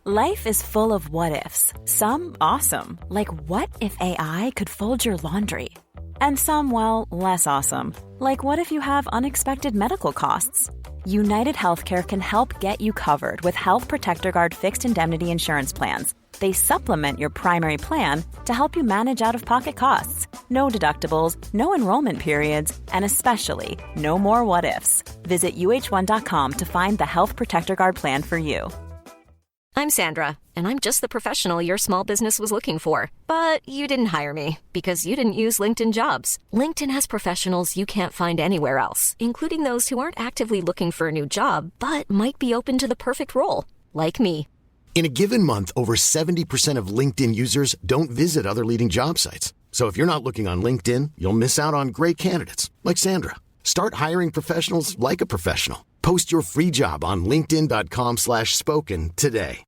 Life is full of what-ifs. Some awesome, like what if AI could fold your laundry? And some, well, less awesome, like what if you have unexpected medical costs? United Healthcare can help get you covered with Health Protector Guard fixed indemnity insurance plans. They supplement your primary plan to help you manage out-of-pocket costs. No deductibles, no enrollment periods, and especially no more what-ifs. Visit uh1.com to find the Health Protector Guard plan for you. I'm Sandra, and I'm just the professional your small business was looking for. But you didn't hire me because you didn't use LinkedIn Jobs. LinkedIn has professionals you can't find anywhere else, including those who aren't actively looking for a new job, but might be open to the perfect role, like me. In a given month, over 70% of LinkedIn users don't visit other leading job sites. So if you're not looking on LinkedIn, you'll miss out on great candidates like Sandra. Start hiring professionals like a professional. Post your free job on linkedin.com/spoken today.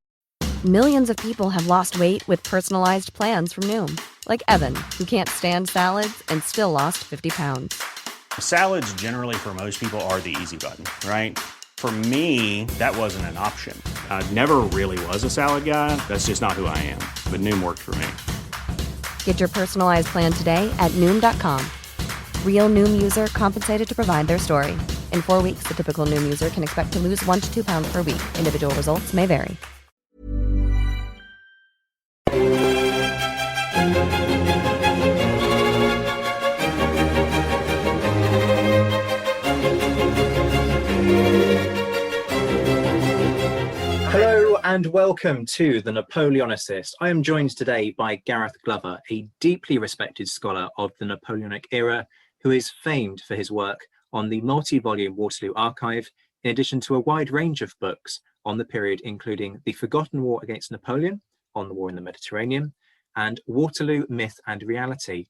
Millions of people have lost weight with personalized plans from Noom. Like Evan, who can't stand salads and still lost 50 pounds. Salads generally for most people are the easy button, right? For me, that wasn't an option. I never really was a salad guy. That's just not who I am. But Noom worked for me. Get your personalized plan today at Noom.com. Real Noom user compensated to provide their story. In 4 weeks, the typical Noom user can expect to lose 1 to 2 pounds per week. Individual results may vary. Hello and welcome to The Napoleonicist. I am joined today by Gareth Glover, a deeply respected scholar of the Napoleonic era who is famed for his work on the multi-volume Waterloo Archive, in addition to a wide range of books on the period, including The Forgotten War Against Napoleon, on the war in the Mediterranean, and Waterloo Myth and Reality.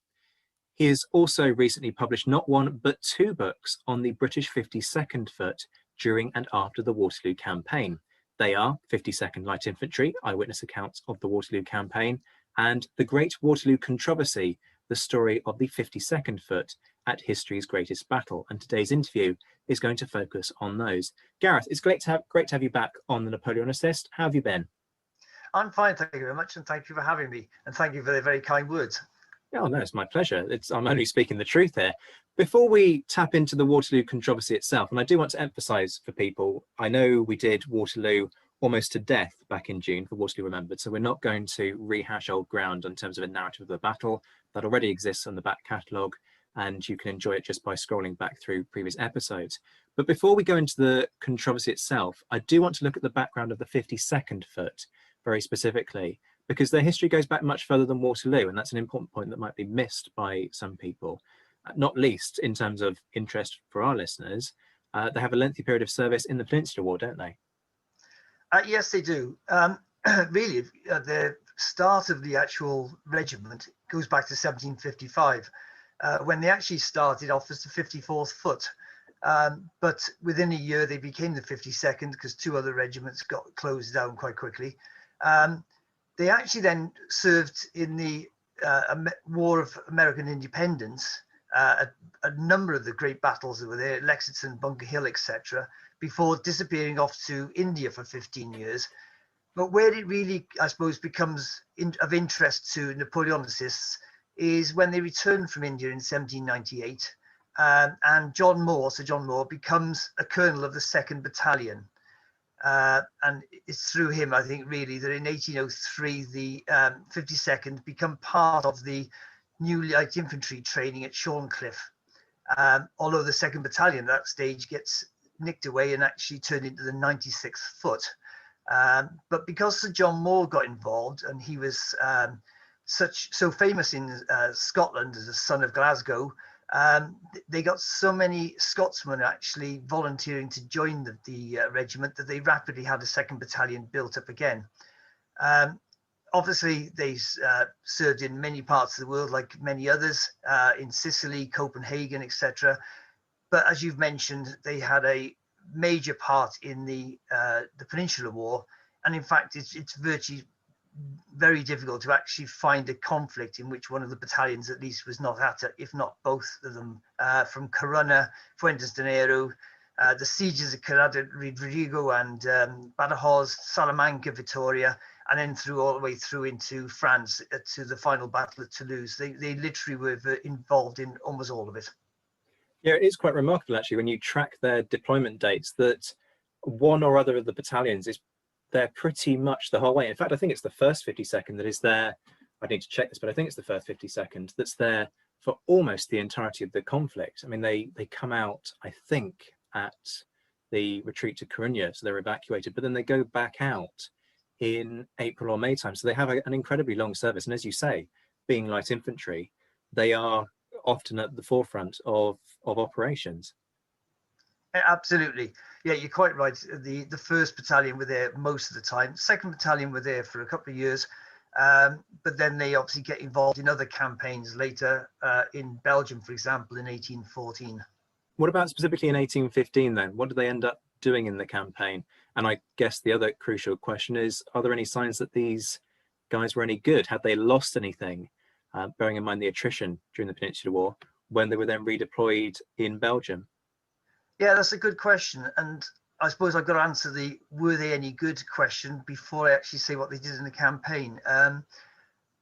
He has also recently published not one, but 2 books on the British 52nd Foot during and after the Waterloo Campaign. They are 52nd Light Infantry, Eyewitness Accounts of the Waterloo Campaign, and The Great Waterloo Controversy, the story of the 52nd Foot at history's greatest battle. And today's interview is going to focus on those. Gareth, it's great to have you back on The Napoleonicist. How have you been? I'm fine, thank you very much, and thank you for having me, and thank you for the very kind words. Oh, no, it's my pleasure. I'm only speaking the truth here. Before we tap into the Waterloo controversy itself, and I do want to emphasise for people, I know we did Waterloo almost to death back in June for Waterloo Remembered, so we're not going to rehash old ground in terms of a narrative of the battle that already exists on the back catalogue, and you can enjoy it just by scrolling back through previous episodes. But before we go into the controversy itself, I do want to look at the background of the 52nd Foot very specifically, because their history goes back much further than Waterloo, and that's an important point that might be missed by some people, not least in terms of interest for our listeners. They have a lengthy period of service in the Peninsular War, don't they? Yes, they do. Really, the start of the actual regiment goes back to 1755, when they actually started off as the 54th Foot. But within a year, they became the 52nd because 2 other regiments got closed down quite quickly. They actually then served in the War of American Independence, a number of the great battles that were there, Lexington, Bunker Hill, etc., before disappearing off to India for 15 years. But where it really, I suppose, becomes of interest to Napoleonicists is when they returned from India in 1798, and Sir John Moore, becomes a colonel of the 2nd Battalion. And it's through him, I think, really, that in 1803, the 52nd become part of the new light infantry training at Shorncliffe. Although the 2nd Battalion at that stage gets nicked away and actually turned into the 96th Foot. But because Sir John Moore got involved, and he was so famous in Scotland as a son of Glasgow, they got so many Scotsmen actually volunteering to join the regiment that they rapidly had a 2nd Battalion built up again. Obviously, they served in many parts of the world, like many others, in Sicily, Copenhagen, etc. But as you've mentioned, they had a major part in the Peninsular War, and in fact, it's virtually very difficult to actually find a conflict in which one of the battalions at least was not at it, if not both of them, from Corunna, Fuentes de Nero, the sieges occurred at Rodrigo and Badajoz, Salamanca, Vitoria, and then through all the way through into France to the final battle at Toulouse. They literally were involved in almost all of it. Yeah, it is quite remarkable actually when you track their deployment dates that one or other of the battalions is there pretty much the whole way. In fact, I think it's the first 52nd that is there. I need to check this, but I think it's the first 52nd that's there for almost the entirety of the conflict. I mean, they come out, I think, at the retreat to Coruña, so they're evacuated, but then they go back out in April or May time. So they have an incredibly long service. And as you say, being light infantry, they are often at the forefront of operations. Absolutely. Yeah, you're quite right. The 1st Battalion were there most of the time. 2nd Battalion were there for a couple of years. But then they obviously get involved in other campaigns later, in Belgium, for example, in 1814. What about specifically in 1815 then? What did they end up doing in the campaign? And I guess the other crucial question is, are there any signs that these guys were any good? Had they lost anything, bearing in mind the attrition during the Peninsular War, when they were then redeployed in Belgium? Yeah, that's a good question. And I suppose I've got to answer the were they any good question before I actually say what they did in the campaign.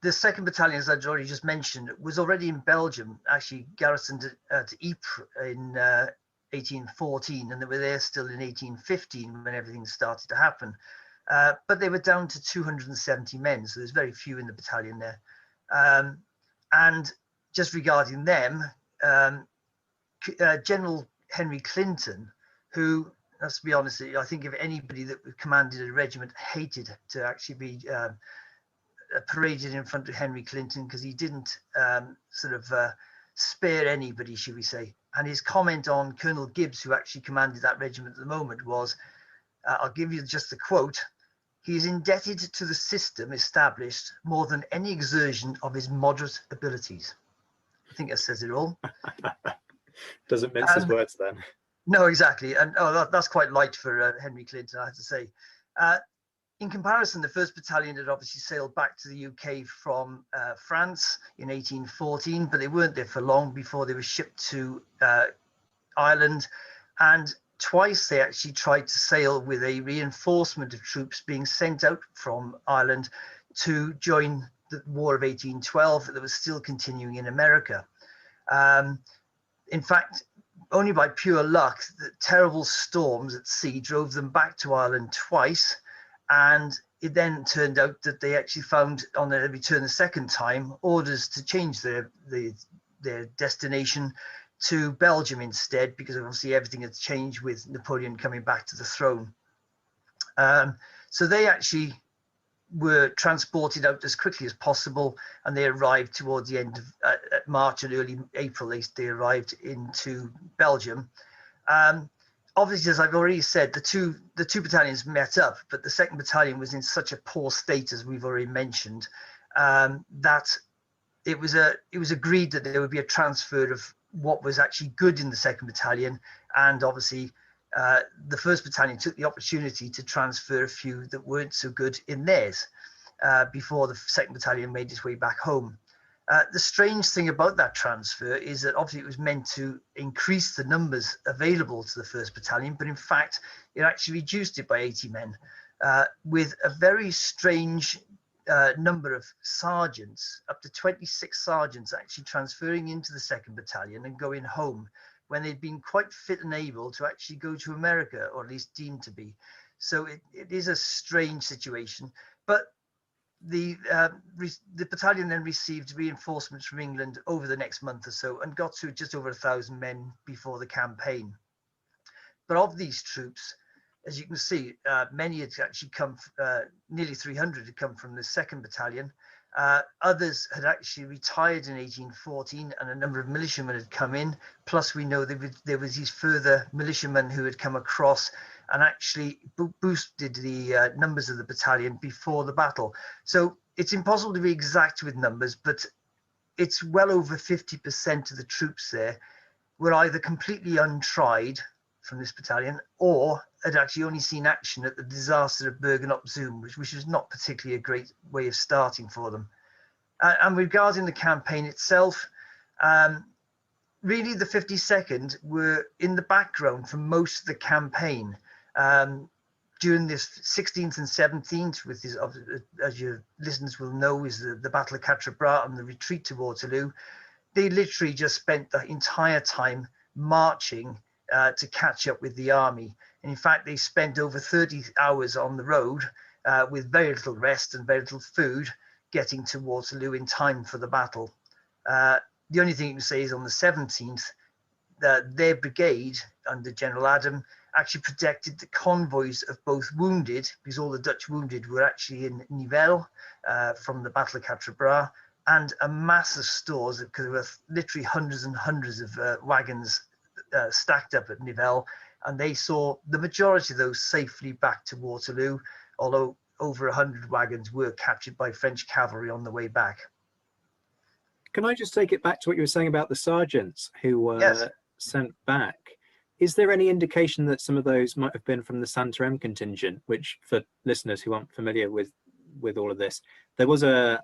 The 2nd Battalion, as I'd already just mentioned, was already in Belgium, actually garrisoned at Ypres in 1814, and they were there still in 1815 when everything started to happen. But they were down to 270 men, so there's very few in the battalion there. And just regarding them, General Henry Clinton, who, let's be honest, I think if anybody that commanded a regiment hated to actually be paraded in front of Henry Clinton, because he didn't spare anybody, should we say. And his comment on Colonel Gibbs, who actually commanded that regiment at the moment, was, I'll give you just the quote, "He is indebted to the system established more than any exertion of his moderate abilities." I think that says it all. Doesn't mince his words then. No, exactly. And that's quite light for Henry Clinton, I have to say. In comparison, the 1st Battalion had obviously sailed back to the UK from France in 1814, but they weren't there for long before they were shipped to Ireland. And twice they actually tried to sail with a reinforcement of troops being sent out from Ireland to join the War of 1812 that was still continuing in America. In fact, only by pure luck, the terrible storms at sea drove them back to Ireland twice. And it then turned out that they actually found on their return the 2nd time orders to change their destination to Belgium instead, because obviously everything had changed with Napoleon coming back to the throne. So they actually were transported out as quickly as possible, and they arrived towards the end of March and early April. They arrived into Belgium. Obviously, as I've already said, the two battalions met up, but the 2nd Battalion was in such a poor state, as we've already mentioned, that it was agreed that there would be a transfer of what was actually good in the 2nd Battalion, and obviously the 1st Battalion took the opportunity to transfer a few that weren't so good in theirs before the 2nd Battalion made its way back home. The strange thing about that transfer is that obviously it was meant to increase the numbers available to the 1st Battalion, but in fact it actually reduced it by 80 men, with a very strange number of sergeants, up to 26 sergeants actually transferring into the 2nd Battalion and going home when they'd been quite fit and able to actually go to America, or at least deemed to be. So it is a strange situation. But the battalion then received reinforcements from England over the next month or so and got to just over 1,000 men before the campaign. But of these troops, as you can see, many had actually come, nearly 300 had come from the 2nd Battalion. Others had actually retired in 1814, and a number of militiamen had come in. Plus, we know there was these further militiamen who had come across and actually boosted the numbers of the battalion before the battle. So it's impossible to be exact with numbers, but it's well over 50% of the troops there were either completely untried from this battalion or had actually only seen action at the disaster of Bergen-op-Zoom, which was not particularly a great way of starting for them. And regarding the campaign itself, really the 52nd were in the background for most of the campaign. During this 16th and 17th, with this, as your listeners will know, is the Battle of Quatre Bras and the retreat to Waterloo. They literally just spent the entire time marching to catch up with the army. And in fact, they spent over 30 hours on the road with very little rest and very little food, getting to Waterloo in time for the battle. The only thing you can say is on the 17th, their brigade under General Adam actually protected the convoys of both wounded, because all the Dutch wounded were actually in Nivelles from the Battle of Quatre Bras, and a mass of stores, because there were literally hundreds and hundreds of wagons stacked up at Nivelles, and they saw the majority of those safely back to Waterloo, although over 100 wagons were captured by French cavalry on the way back. Can I just take it back to what you were saying about the sergeants who were Yes. sent back? Is there any indication that some of those might have been from the Santarem contingent, which, for listeners who aren't familiar with all of this, there was a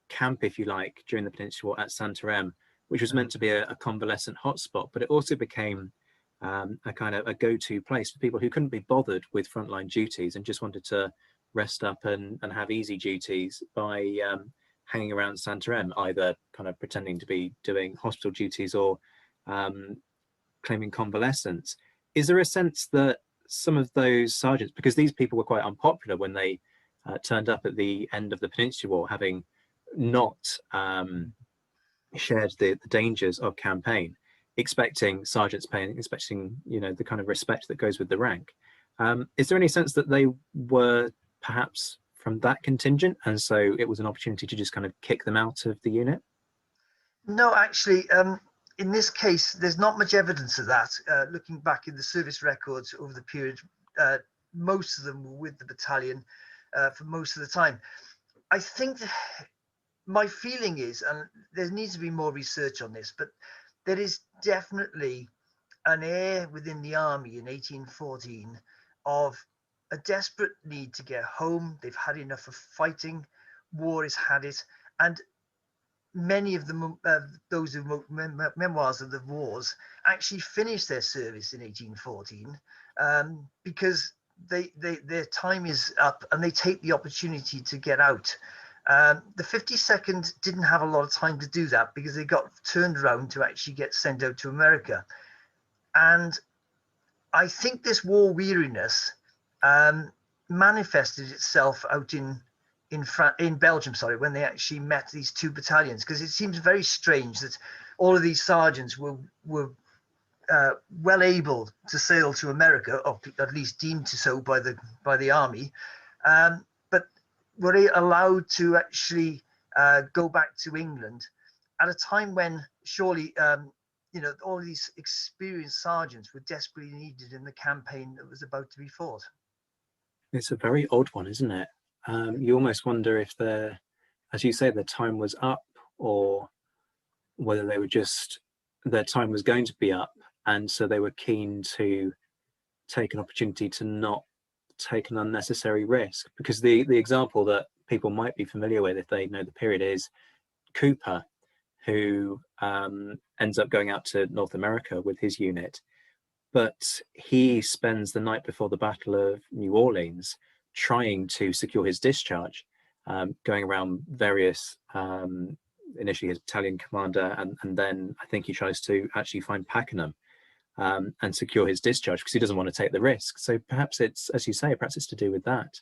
camp, if you like, during the Peninsula War at Santarem, which was meant to be a convalescent hotspot, but it also became a kind of a go-to place for people who couldn't be bothered with frontline duties and just wanted to rest up and have easy duties by hanging around Santarem, either kind of pretending to be doing hospital duties or claiming convalescence. Is there a sense that some of those sergeants, because these people were quite unpopular when they turned up at the end of the Peninsula War, having not shared the dangers of campaign, expecting sergeants pay, expecting, you know, the kind of respect that goes with the rank. Is there any sense that they were perhaps from that contingent, and so it was an opportunity to just kind of kick them out of the unit? No, actually, in this case, there's not much evidence of that. Looking back in the service records over the period, most of them were with the battalion for most of the time. I think my feeling is, and there needs to be more research on this, but there is definitely an air within the army in 1814 of a desperate need to get home. They've had enough of fighting. War has had it. And many of those who wrote memoirs of the wars actually finished their service in 1814 because their time is up and they take the opportunity to get out. The 52nd didn't have a lot of time to do that because they got turned around to actually get sent out to America. And I think this war weariness manifested itself out in Belgium, when they actually met these two battalions, because it seems very strange that all of these sergeants were well able to sail to America, or at least deemed to so by the army, but were allowed to actually go back to England at a time when surely all these experienced sergeants were desperately needed in the campaign that was about to be fought. It's a very odd one, isn't it? You almost wonder if as you say, their time was up, or whether they were just, their time was going to be up, and so they were keen to take an opportunity to not take an unnecessary risk. Because the example that people might be familiar with, if they know the period, is Cooper, who ends up going out to North America with his unit, but he spends the night before the Battle of New Orleans trying to secure his discharge, going around various, initially his battalion commander, and then I think he tries to actually find Pakenham and secure his discharge because he doesn't want to take the risk. So perhaps it's, as you say, perhaps it's to do with that.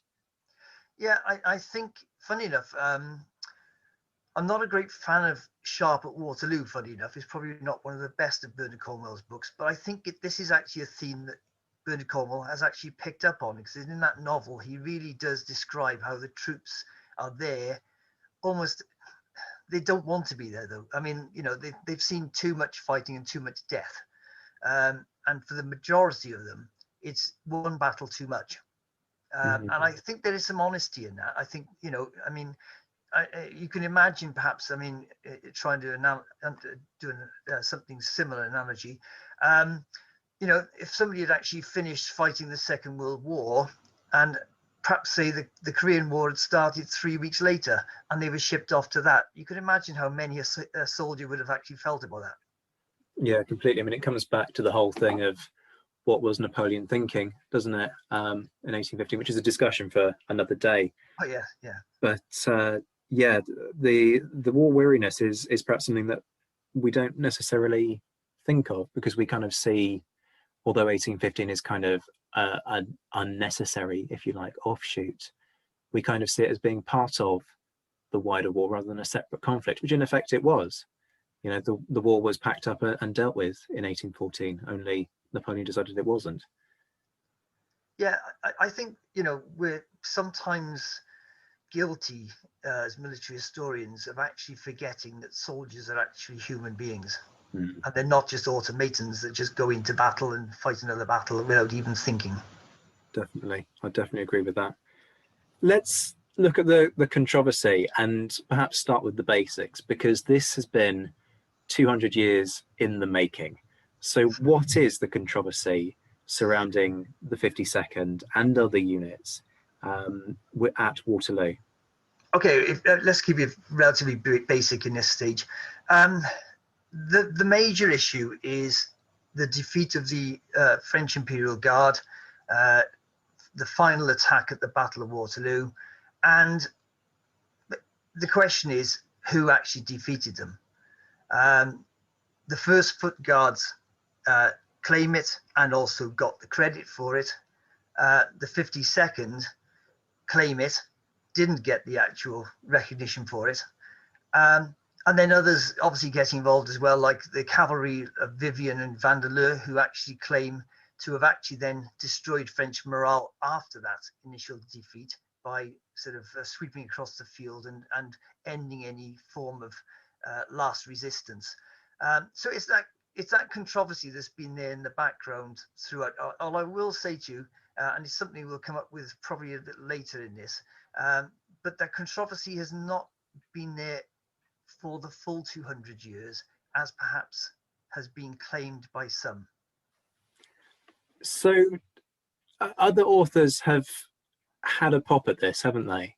Yeah, I think, funny enough, I'm not a great fan of Sharp at Waterloo, funny enough. It's probably not one of the best of Bernard Cornwell's books, but I think this is actually a theme that Bernard Cornwell has actually picked up on, because in that novel, he really does describe how the troops are there. Almost, they don't want to be there, though. I mean, they've seen too much fighting and too much death. And for the majority of them, it's one battle too much. And I think there is some honesty in that. I think, you can imagine perhaps, trying to do something similar analogy. If somebody had actually finished fighting the Second World War, and perhaps say the Korean War had started 3 weeks later and they were shipped off to that, you could imagine how many a soldier would have actually felt about that. Yeah, completely. I mean, it comes back to the whole thing of what was Napoleon thinking, doesn't it? In 1815, which is a discussion for another day. Oh yeah, yeah. But yeah, the war weariness is perhaps something that we don't necessarily think of, because we kind of see, although 1815 is kind of an unnecessary, if you like, offshoot, we kind of see it as being part of the wider war rather than a separate conflict, which in effect it was. You know, the war was packed up and dealt with in 1814, only Napoleon decided it wasn't. Yeah, I think, we're sometimes guilty as military historians of actually forgetting that soldiers are actually human beings. And they're not just automatons that just go into battle and fight another battle without even thinking. Definitely. I definitely agree with that. Let's look at the controversy and perhaps start with the basics, because this has been 200 years in the making. So what is the controversy surrounding the 52nd and other units at Waterloo? Okay, let's keep it relatively basic in this stage. The major issue is the defeat of the French Imperial Guard, the final attack at the Battle of Waterloo, and the question is who actually defeated them. The First Foot Guards claim it and also got the credit for it. The 52nd claim it, didn't get the actual recognition for it. And then others obviously get involved as well, like the cavalry of Vivian and Vandeleur, who actually claim to have actually then destroyed French morale after that initial defeat by sort of sweeping across the field and ending any form of last resistance. So it's that controversy that's been there in the background throughout. All I will say to you, and it's something we'll come up with probably a bit later in this, but that controversy has not been there for the full 200 years, as perhaps has been claimed by some. So other authors have had a pop at this, haven't they?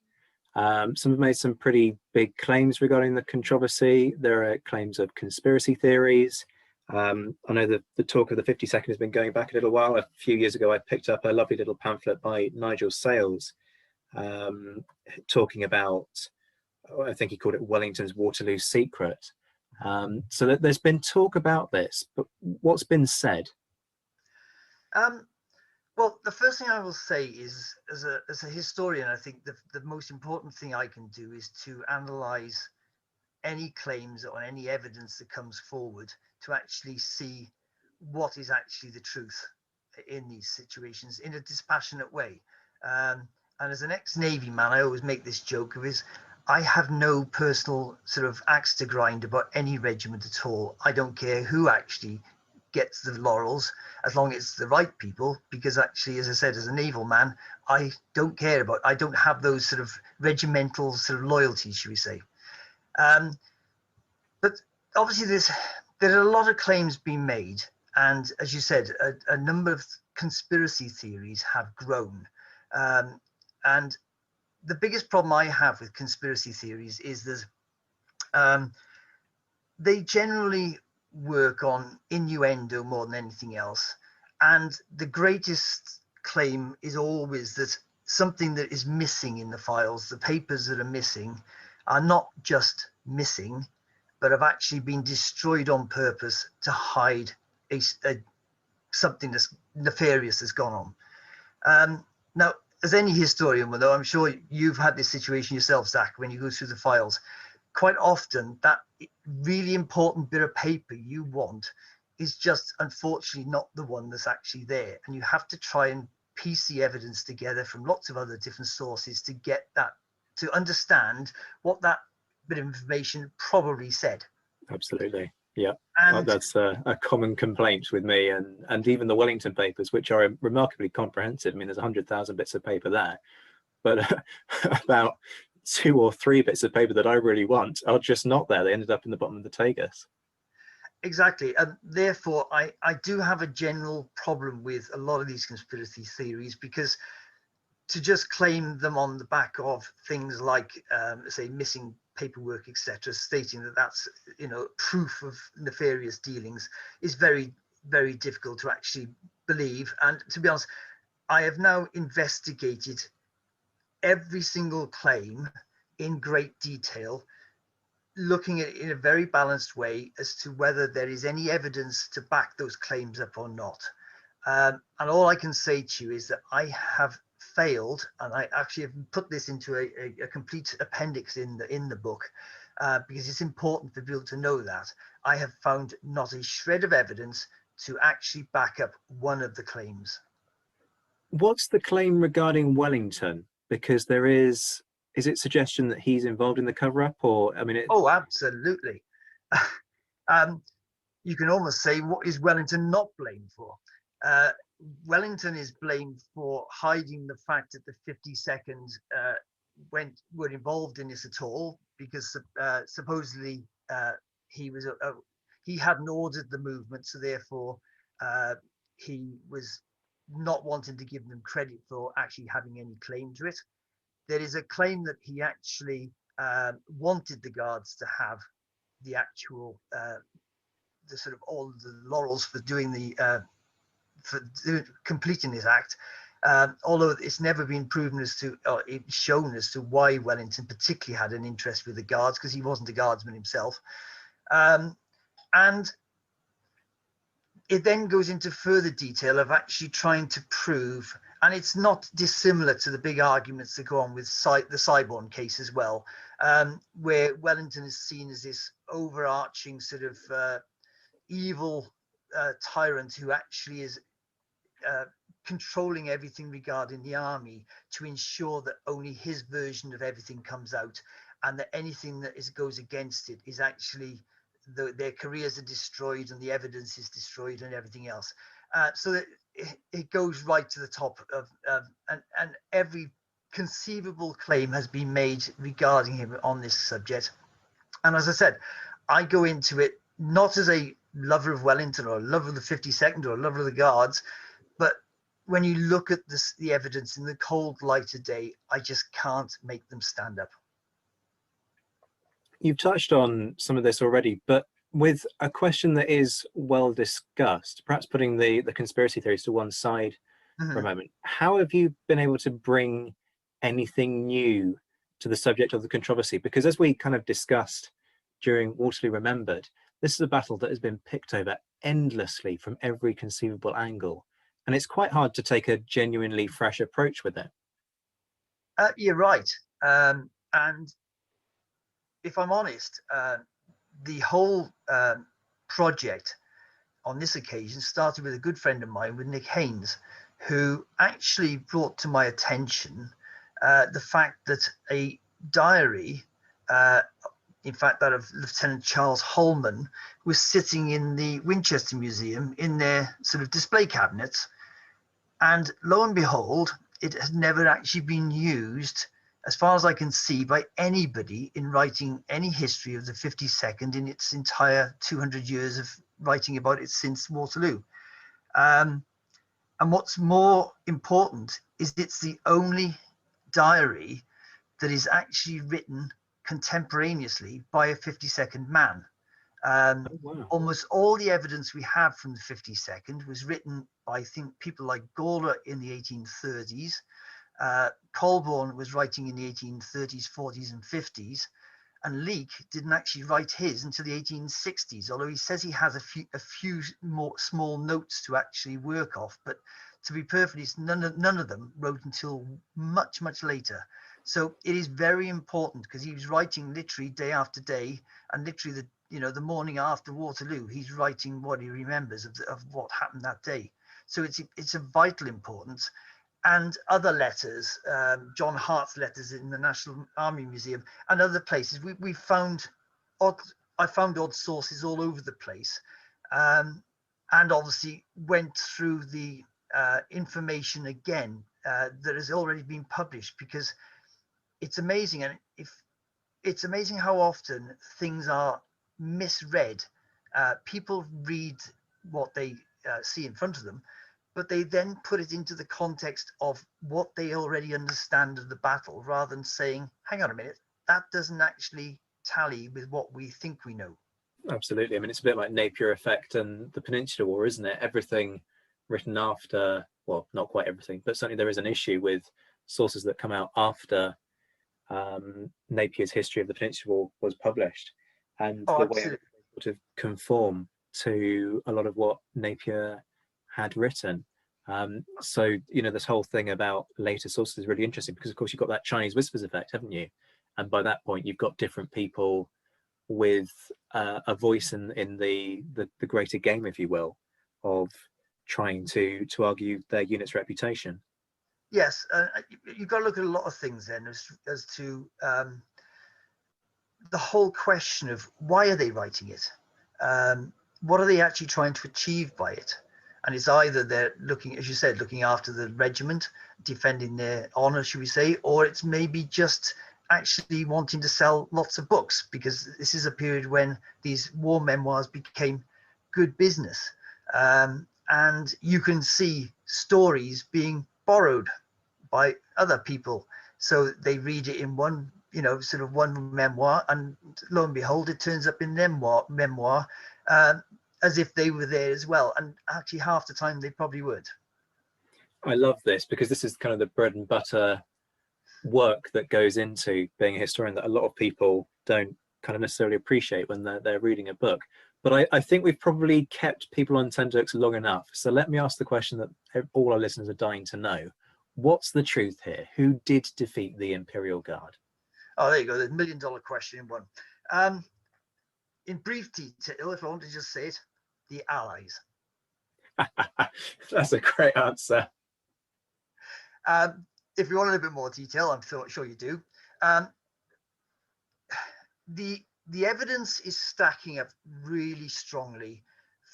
Some have made some pretty big claims regarding the controversy. There are claims of conspiracy theories. I know the talk of the 52nd has been going back a little while. A few years ago, I picked up a lovely little pamphlet by Nigel Sayles talking about, I think he called it Wellington's Waterloo Secret. So that there's been talk about this, but what's been said? Well, the first thing I will say is, as a historian, I think the most important thing I can do is to analyze any claims or any evidence that comes forward to actually see what is actually the truth in these situations in a dispassionate way. And as an ex-Navy man, I always make this joke of I have no personal sort of axe to grind about any regiment at all. I don't care who actually gets the laurels, as long as it's the right people, because actually, as I said, as a naval man, I don't have those sort of regimental sort of loyalties, should we say. But obviously there are a lot of claims being made, and as you said, a number of conspiracy theories have grown. And the biggest problem I have with conspiracy theories is that they generally work on innuendo more than anything else. And the greatest claim is always that something that is missing in the files, the papers that are missing, are not just missing, but have actually been destroyed on purpose to hide something that's nefarious has gone on. Now, as any historian will know, I'm sure you've had this situation yourself, Zach, when you go through the files. Quite often, that really important bit of paper you want is just, unfortunately, not the one that's actually there. And you have to try and piece the evidence together from lots of other different sources to get that, to understand what that bit of information probably said. Absolutely. Yeah, And that's a common complaint with me, and even the Wellington papers, which are remarkably comprehensive. I mean, there's 100,000 bits of paper there, but about 2 or 3 bits of paper that I really want are just not there. They ended up in the bottom of the Tagus. Exactly. And therefore, I do have a general problem with a lot of these conspiracy theories, because to just claim them on the back of things like, say, missing paperwork, etc., stating that that's, proof of nefarious dealings is very, very difficult to actually believe. And to be honest, I have now investigated every single claim in great detail, looking at it in a very balanced way as to whether there is any evidence to back those claims up or not. And all I can say to you is that I have failed, and I actually have put this into a complete appendix in the book, because it's important for people to know that I have found not a shred of evidence to actually back up one of the claims. What's the claim regarding Wellington? Because there is it suggestion that he's involved in the cover-up, or, I mean... Oh, absolutely. You can almost say, what is Wellington not blamed for? Wellington is blamed for hiding the fact that the 52nd were involved in this at all, because supposedly he hadn't ordered the movement, so therefore he was not wanting to give them credit for actually having any claim to it. There is a claim that he actually wanted the guards to have the actual the sort of all the laurels for doing completing this act, although it's never been proven as to, or shown as to, why Wellington particularly had an interest with the guards, because he wasn't a guardsman himself. And it then goes into further detail of actually trying to prove, and it's not dissimilar to the big arguments that go on with the Cyborn case as well, where Wellington is seen as this overarching sort of evil tyrant who actually is controlling everything regarding the army to ensure that only his version of everything comes out, and that anything that goes against it is actually their careers are destroyed and the evidence is destroyed and everything else. So that it goes right to the top of and every conceivable claim has been made regarding him on this subject. And as I said, I go into it not as a lover of Wellington or a lover of the 52nd or a lover of the Guards, but when you look at the evidence in the cold light of day, I just can't make them stand up. You've touched on some of this already, but with a question that is well discussed, perhaps putting the conspiracy theories to one side for a moment, how have you been able to bring anything new to the subject of the controversy? Because as we kind of discussed during Waterloo Remembered, this is a battle that has been picked over endlessly from every conceivable angle, and it's quite hard to take a genuinely fresh approach with it. You're right. And if I'm honest, the whole project on this occasion started with a good friend of mine, with Nick Haynes, who actually brought to my attention the fact that a diary, in fact that of Lieutenant Charles Holman, was sitting in the Winchester Museum in their sort of display cabinets. And lo and behold, it has never actually been used, as far as I can see, by anybody in writing any history of the 52nd in its entire 200 years of writing about it since Waterloo. And what's more important is it's the only diary that is actually written contemporaneously by a 52nd man. Wow. Almost all the evidence we have from the 52nd was written by, I think, people like Gawler in the 1830s. Colborne was writing in the 1830s, 40s and 50s, and Leake didn't actually write his until the 1860s, although he says he has a few more small notes to actually work off. But to be perfectly honest, none of them wrote until much, much later. So it is very important, because he was writing literally day after day, and literally the morning after Waterloo, he's writing what he remembers of what happened that day. So it's of vital importance. And other letters, John Hart's letters in the National Army Museum and other places, I found odd sources all over the place, and obviously went through the information again that has already been published, because it's amazing. And it's amazing how often things are misread. People read what they see in front of them, but they then put it into the context of what they already understand of the battle, rather than saying, hang on a minute, that doesn't actually tally with what we think we know. Absolutely. I mean, it's a bit like Napier effect and the Peninsular War, isn't it? Everything written after, well, not quite everything, but certainly there is an issue with sources that come out after Napier's history of the Peninsular War was published, and Oh, the way absolutely. it sort of conform to a lot of what Napier had written. So, this whole thing about later sources is really interesting because, of course, you've got that Chinese whispers effect, haven't you? And by that point, you've got different people with a voice in the greater game, if you will, of trying to argue their unit's reputation. Yes, you've got to look at a lot of things then as to the whole question of why are they writing it? What are they actually trying to achieve by it? And it's either they're looking, as you said, looking after the regiment, defending their honor, should we say, or it's maybe just actually wanting to sell lots of books, because this is a period when these war memoirs became good business. And you can see stories being borrowed by other people. So they read it in one, sort of one memoir, and lo and behold, it turns up in their memoir as if they were there as well. And actually half the time they probably would. I love this because this is kind of the bread and butter work that goes into being a historian that a lot of people don't kind of necessarily appreciate when they're reading a book. But I think we've probably kept people on tenterhooks long enough. So let me ask the question that all our listeners are dying to know. What's the truth here? Who did defeat the Imperial Guard? Oh, there you go. The $1 million question in one. In brief detail, if I want to just say it, the Allies. That's a great answer. If you want a little bit more detail, I'm sure you do. The evidence is stacking up really strongly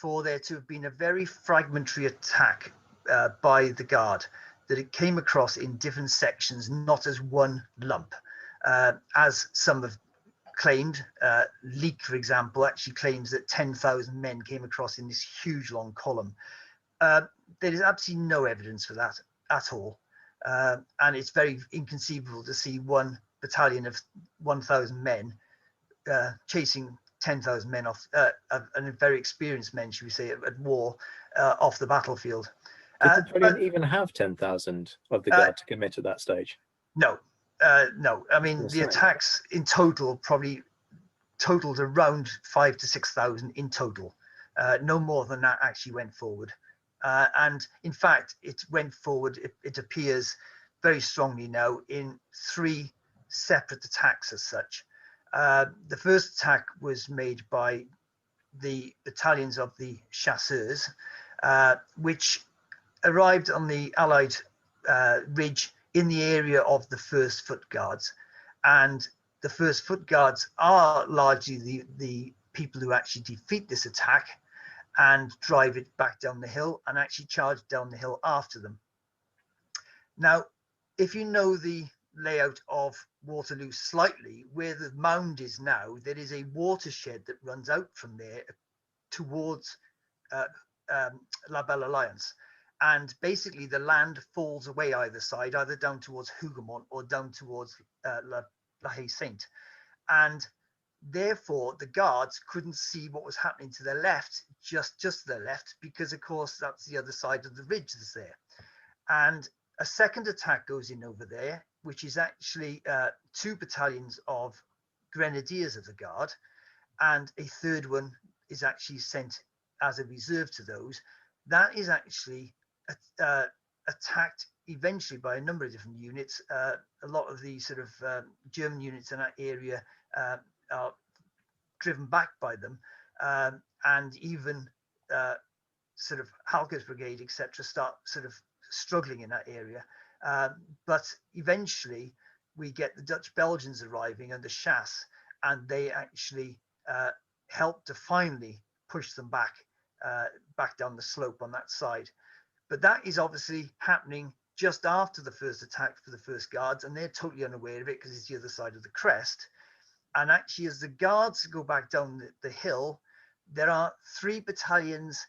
for there to have been a very fragmentary attack by the Guard, that it came across in different sections, not as one lump, as some have claimed. Leake, for example, actually claims that 10,000 men came across in this huge long column. There is absolutely no evidence for that at all. And it's very inconceivable to see one battalion of 1,000 men chasing 10,000 men off, and very experienced men, should we say, at war, off the battlefield. Did Napoleon even have 10,000 of the Guard to commit at that stage? No. No. I mean, the attacks in total probably totaled around 5,000 to 6,000 in total. No more than that actually went forward. And in fact, it went forward, it appears very strongly now, in 3 separate attacks as such. The first attack was made by the battalions of the chasseurs, which arrived on the Allied ridge in the area of the 1st Foot Guards. And the 1st Foot Guards are largely the people who actually defeat this attack and drive it back down the hill and actually charge down the hill after them. Now, if you know the layout of Waterloo slightly, where the mound is now, there is a watershed that runs out from there towards La Belle Alliance. And basically the land falls away either side, either down towards Hougoumont or down towards La Haye Sainte. And therefore the Guards couldn't see what was happening to their left, just to their left, because of course that's the other side of the ridge that's there. And a second attack goes in over there, which is actually 2 battalions of Grenadiers of the Guard, and a third one is actually sent as a reserve to those. That is actually attacked eventually by a number of different units. A lot of the sort of German units in that area are driven back by them, and even sort of Halke's brigade, etc., start sort of struggling in that area. But eventually we get the Dutch Belgians arriving under Chasse, and they actually help to finally push them back down the slope on that side. But that is obviously happening just after the first attack for the 1st Guards, and they're totally unaware of it because it's the other side of the crest. And actually, as the Guards go back down the hill, there are 3 battalions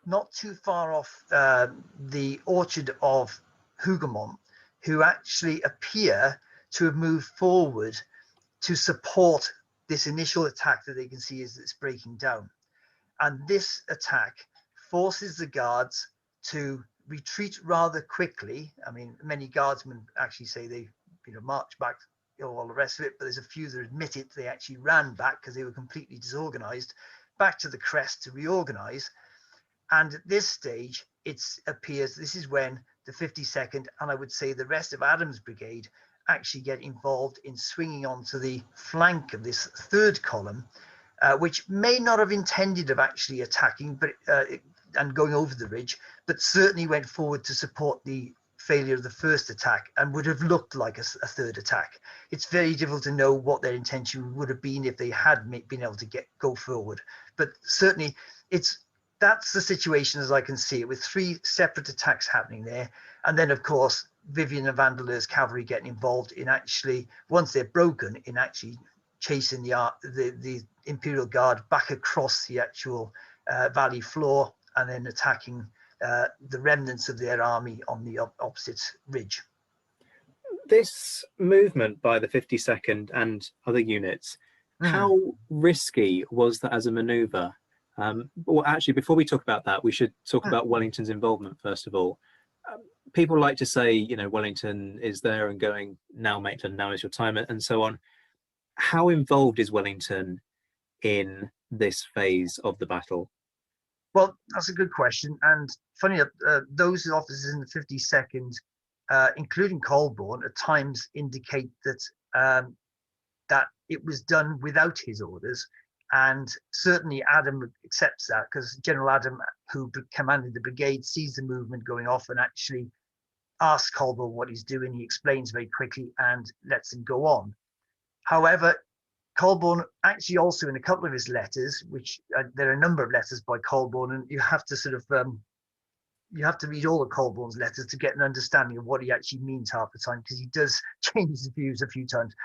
not too far off the orchard of Hougoumont, who actually appear to have moved forward to support this initial attack that they can see is it's breaking down. And this attack forces the guards to retreat rather quickly. I mean, many guardsmen actually say they march back, all the rest of it, but there's a few that admit it. They actually ran back because they were completely disorganized, back to the crest to reorganize. And at this stage, it appears this is when the 52nd, and I would say the rest of Adams' brigade, actually get involved in swinging onto the flank of this third column, which may not have intended of actually attacking and going over the ridge, but certainly went forward to support the failure of the first attack and would have looked like a third attack. It's very difficult to know what their intention would have been if they had been able to go forward. But certainly that's the situation as I can see it, with 3 separate attacks happening there. And then, of course, Vivian and Vandeleurs cavalry getting involved in actually, once they're broken, in actually chasing the Imperial Guard back across the actual valley floor and then attacking the remnants of their army on the opposite ridge. This movement by the 52nd and other units, how risky was that as a manoeuvre? Well, actually, before we talk about that, we should talk about Wellington's involvement, first of all. People like to say, Wellington is there and going, now, Maitland, now is your time, and so on. How involved is Wellington in this phase of the battle? Well, that's a good question. And funny enough, those officers in the 52nd, including Colborne, at times indicate that that it was done without his orders. And certainly Adam accepts that, because General Adam, who commanded the brigade, sees the movement going off and actually asks Colborne what he's doing. He explains very quickly and lets him go on. However, Colborne actually also, in a couple of his letters, which there are a number of letters by Colborne, and you have to sort of you have to read all of Colborne's letters to get an understanding of what he actually means half the time, because he does change his views a few times.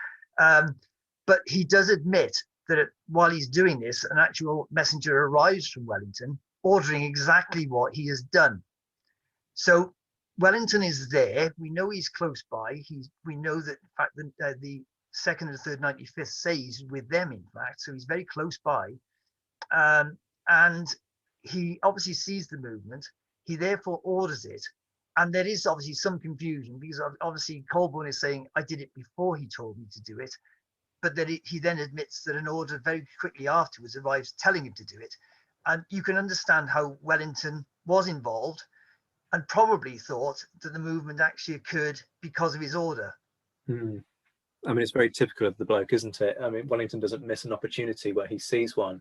But he does admit that while he's doing this, an actual messenger arrives from Wellington ordering exactly what he has done. So Wellington is there. We know he's close by. We know that, in fact, the 2nd and 3rd 95th say he's with them, in fact. So he's very close by. And he obviously sees the movement. He therefore orders it. And there is obviously some confusion, because obviously Colborne is saying, I did it before he told me to do it. But then he then admits that an order very quickly afterwards arrives telling him to do it. And you can understand how Wellington was involved and probably thought that the movement actually occurred because of his order. I mean, it's very typical of the bloke, isn't it? I mean, Wellington doesn't miss an opportunity where he sees one.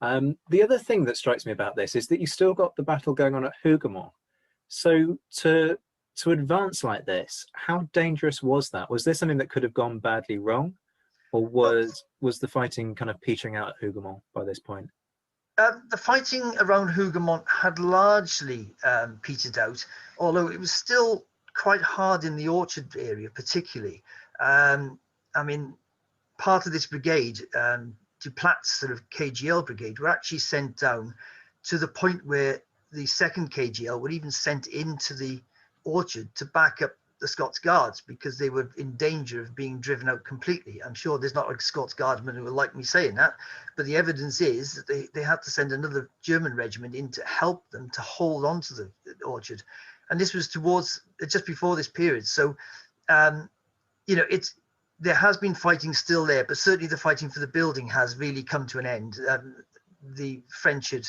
The other thing that strikes me about this is that you still got the battle going on at Hougoumont. So to advance like this, how dangerous was that? Was there something that could have gone badly wrong? Or was the fighting kind of petering out at Hougoumont by this point? The fighting around Hougoumont had largely petered out, although it was still quite hard in the Orchard area, particularly. I mean, part of this brigade, Duplat's sort of KGL brigade, were actually sent down to the point where the 2nd KGL were even sent into the Orchard to back up the Scots Guards, because they were in danger of being driven out completely. I'm sure there's not a Scots Guardsman who will like me saying that, but the evidence is that they had to send another German regiment in to help them to hold on to the Orchard. And this was just before this period. So, there has been fighting still there, but certainly the fighting for the building has really come to an end. The French had,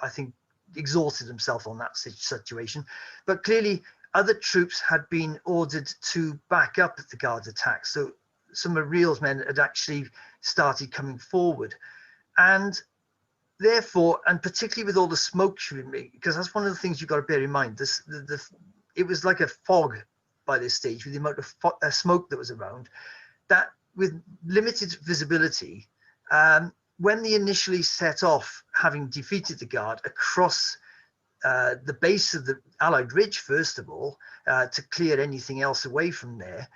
I think, exhausted themselves on that situation, but clearly other troops had been ordered to back up the Guards' attack. So some of Riel's men had actually started coming forward. And therefore, and particularly with all the smoke shooting, because that's one of the things you've got to bear in mind, it was like a fog by this stage, with the amount of smoke that was around, that with limited visibility, when they initially set off, having defeated the Guard across the base of the Allied Ridge, first of all, to clear anything else away from there,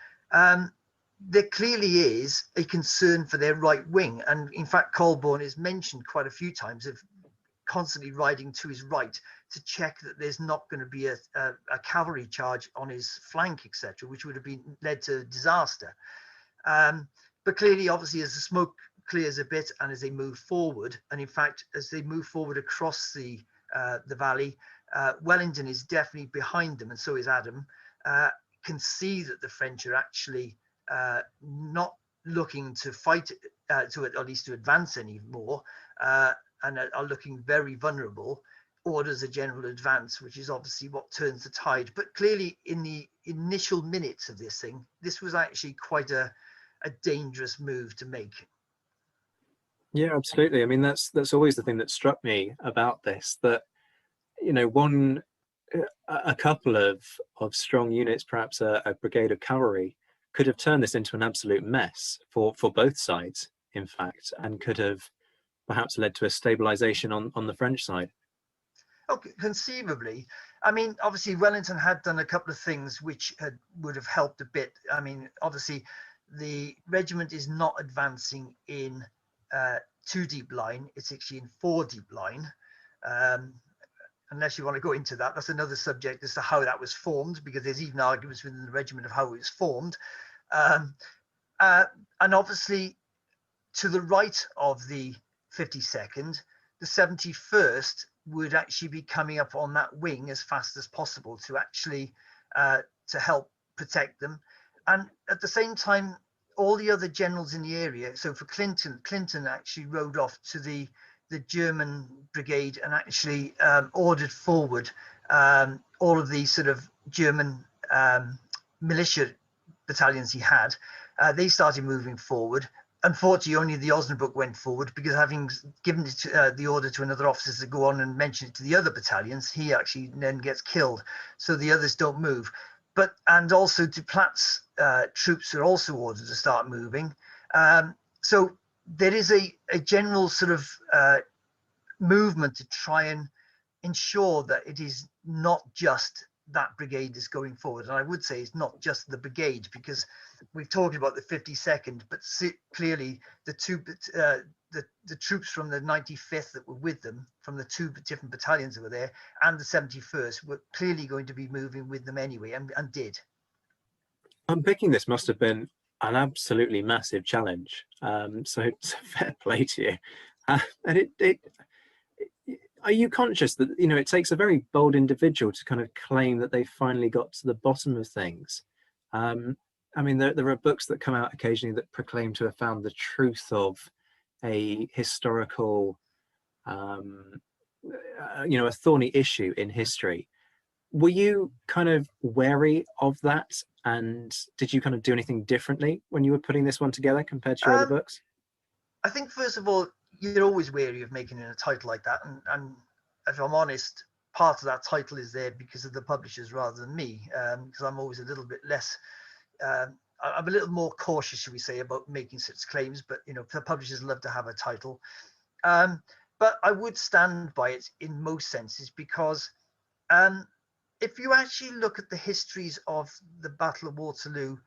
there clearly is a concern for their right wing. And in fact, Colborne is mentioned quite a few times of constantly riding to his right to check that there's not going to be a cavalry charge on his flank, etc., which would have led to disaster. But clearly, obviously, as the smoke clears a bit, and as they move forward, and in fact, as they move forward across the valley, Wellington is definitely behind them, and so is Adam. Can see that the French are actually not looking to fight, to at least to advance any more, and are looking very vulnerable. Orders a general advance, which is obviously what turns the tide. But clearly, in the initial minutes of this thing, this was actually quite a dangerous move to make. Yeah, absolutely. I mean, that's always the thing that struck me about this, that, you know, a couple of strong units, perhaps a brigade of cavalry, could have turned this into an absolute mess for both sides, in fact, and could have perhaps led to a stabilization on the French side. Okay, conceivably. I mean, obviously, Wellington had done a couple of things which would have helped a bit. I mean, obviously, the regiment is not advancing in 2 deep line; it's actually in 4 deep line. Unless you want to go into that, that's another subject as to how that was formed, because there's even arguments within the regiment of how it was formed. And obviously, to the right of the 52nd, the 71st would actually be coming up on that wing as fast as possible to actually to help protect them. And at the same time, all the other generals in the area, so for Clinton actually rode off to the German brigade and actually ordered forward all of the sort of German militia battalions he had. They started moving forward. Unfortunately, only the Osnabrück went forward, because having given the order to another officer to go on and mention it to the other battalions, he actually then gets killed. So the others don't move. And also Duplat's troops are also ordered to start moving. So there is a general sort of movement to try and ensure that it is not just that brigade is going forward. And I would say it's not just the brigade, because we've talked about the 52nd, but clearly the troops from the 95th that were with them, from the 2 different battalions that were there, and the 71st were clearly going to be moving with them anyway, and did. Unpicking this must have been an absolutely massive challenge. So fair play to you. And are you conscious that, you know, it takes a very bold individual to kind of claim that they finally got to the bottom of things? I mean, there are books that come out occasionally that proclaim to have found the truth of a historical, you know, a thorny issue in history. Were you kind of wary of that? And did you kind of do anything differently when you were putting this one together compared to your other books? I think, first of all, you're always wary of making a title like that. And if I'm honest, part of that title is there because of the publishers rather than me, because I'm always a little bit less, I'm a little more cautious, should we say, about making such claims. But, you know, the publishers love to have a title. But I would stand by it in most senses, because if you actually look at the histories of the Battle of Waterloo,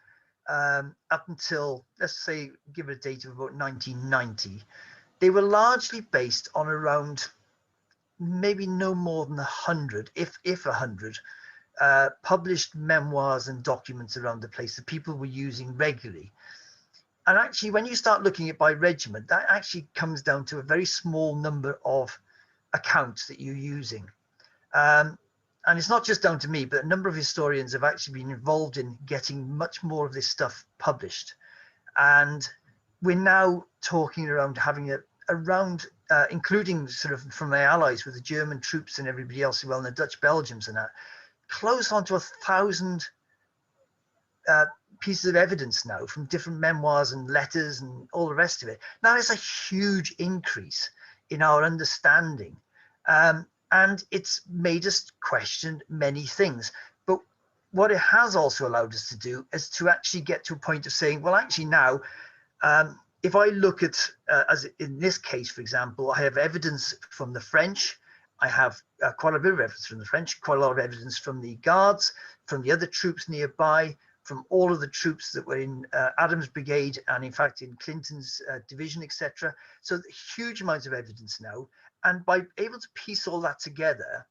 up until, let's say, give it a date of about 1990, they were largely based on around maybe no more than 100, if 100, published memoirs and documents around the place that people were using regularly. And actually, when you start looking at by regiment, that actually comes down to a very small number of accounts that you're using. And it's not just down to me, but a number of historians have actually been involved in getting much more of this stuff published. And we're now talking around having including sort of from the Allies with the German troops and everybody else, well, and the Dutch Belgians and that, close on to 1,000 pieces of evidence now from different memoirs and letters and all the rest of it. Now, it's a huge increase in our understanding. And it's made us question many things. But what it has also allowed us to do is to actually get to a point of saying, well, actually now, if I look at, as in this case, for example, I have evidence from the French. I have quite a bit of evidence from the French, quite a lot of evidence from the Guards, from the other troops nearby, from all of the troops that were in Adams' brigade and, in fact, in Clinton's division, etc. So huge amounts of evidence now. And by able to piece all that together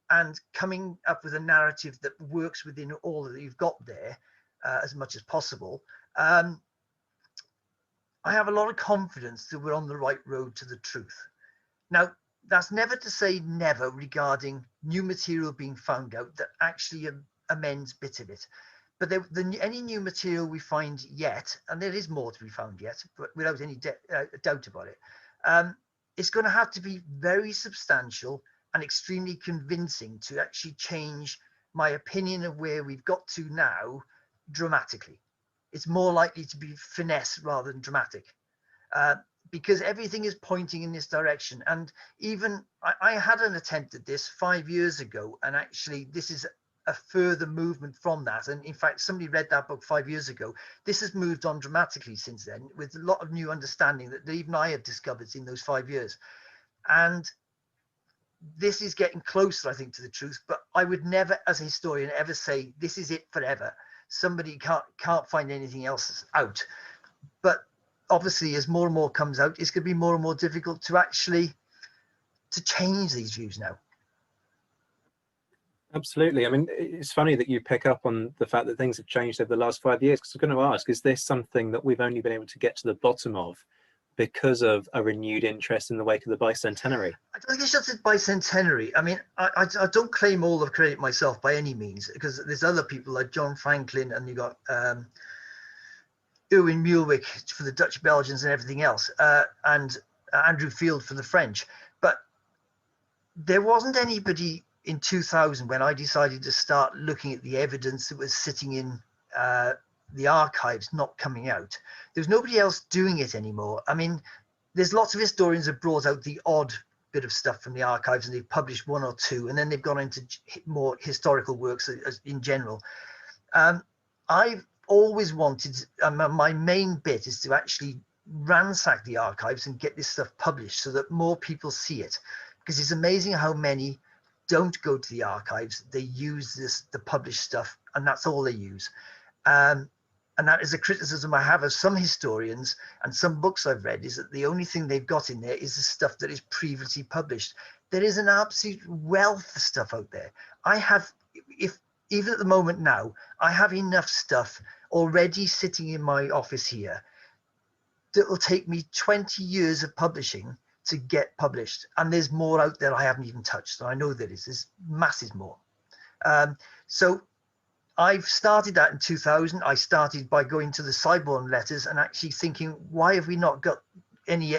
and coming up with a narrative that works within all that you've got there as much as possible, I I have a lot of confidence that we're on the right road to the truth. Now, that's never to say never regarding new material being found out that actually amends bits of it. But any new material we find yet, and there is more to be found yet, but without any doubt about it, it's going to have to be very substantial and extremely convincing to actually change my opinion of where we've got to now dramatically. It's more likely to be finesse rather than dramatic, because everything is pointing in this direction. And even I had an attempt at this 5 years ago, and actually this is a further movement from that. And in fact, somebody read that book 5 years ago. This has moved on dramatically since then, with a lot of new understanding that even I have discovered in those 5 years. And this is getting closer, I think, to the truth. But I would never, as a historian, ever say this is it forever. Somebody can't find anything else out. But obviously, as more and more comes out, it's going to be more and more difficult to actually to change these views now. Absolutely. I mean, it's funny that you pick up on the fact that things have changed over the last 5 years, because I'm going to ask, is this something that we've only been able to get to the bottom of because of a renewed interest in the wake of the bicentenary? I don't think it's just the bicentenary. I mean, I don't claim all of credit myself by any means, because there's other people like John Franklin, and you got Erwin Muehlwijk for the Dutch Belgians and everything else, and Andrew Field for the French. But there wasn't anybody in 2000 when I decided to start looking at the evidence that was sitting in the archives not coming out. There's nobody else doing it anymore. I mean, there's lots of historians that brought out the odd bit of stuff from the archives, and they've published one or two, and then they've gone into more historical works in general. I've always wanted, my main bit is to actually ransack the archives and get this stuff published so that more people see it, because it's amazing how many don't go to the archives. They use the published stuff, and that's all they use. And that is a criticism I have of some historians and some books I've read, is that the only thing they've got in there is the stuff that is previously published. There is an absolute wealth of stuff out there. I have, even at the moment now, I have enough stuff already sitting in my office here that will take me 20 years of publishing to get published. And there's more out there I haven't even touched. So I know there is. There's masses more. So I've started that in 2000. I started by going to the Cyborn letters and actually thinking, why have we not got any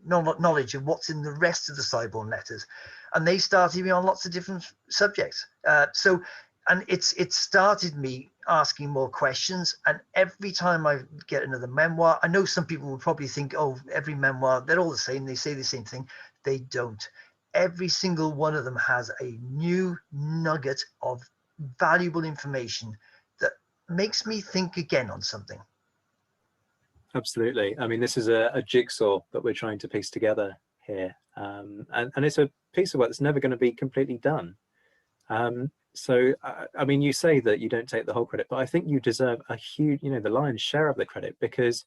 knowledge of what's in the rest of the Cyborn letters? And they started me on lots of different subjects. And it started me asking more questions. And every time I get another memoir, I know some people would probably think, oh, every memoir, they're all the same. They say the same thing. They don't. Every single one of them has a new nugget of valuable information that makes me think again on something. Absolutely. I mean, this is a jigsaw that we're trying to piece together here. And it's a piece of work that's never going to be completely done. So, I mean, you say that you don't take the whole credit, but I think you deserve a huge, the lion's share of the credit, because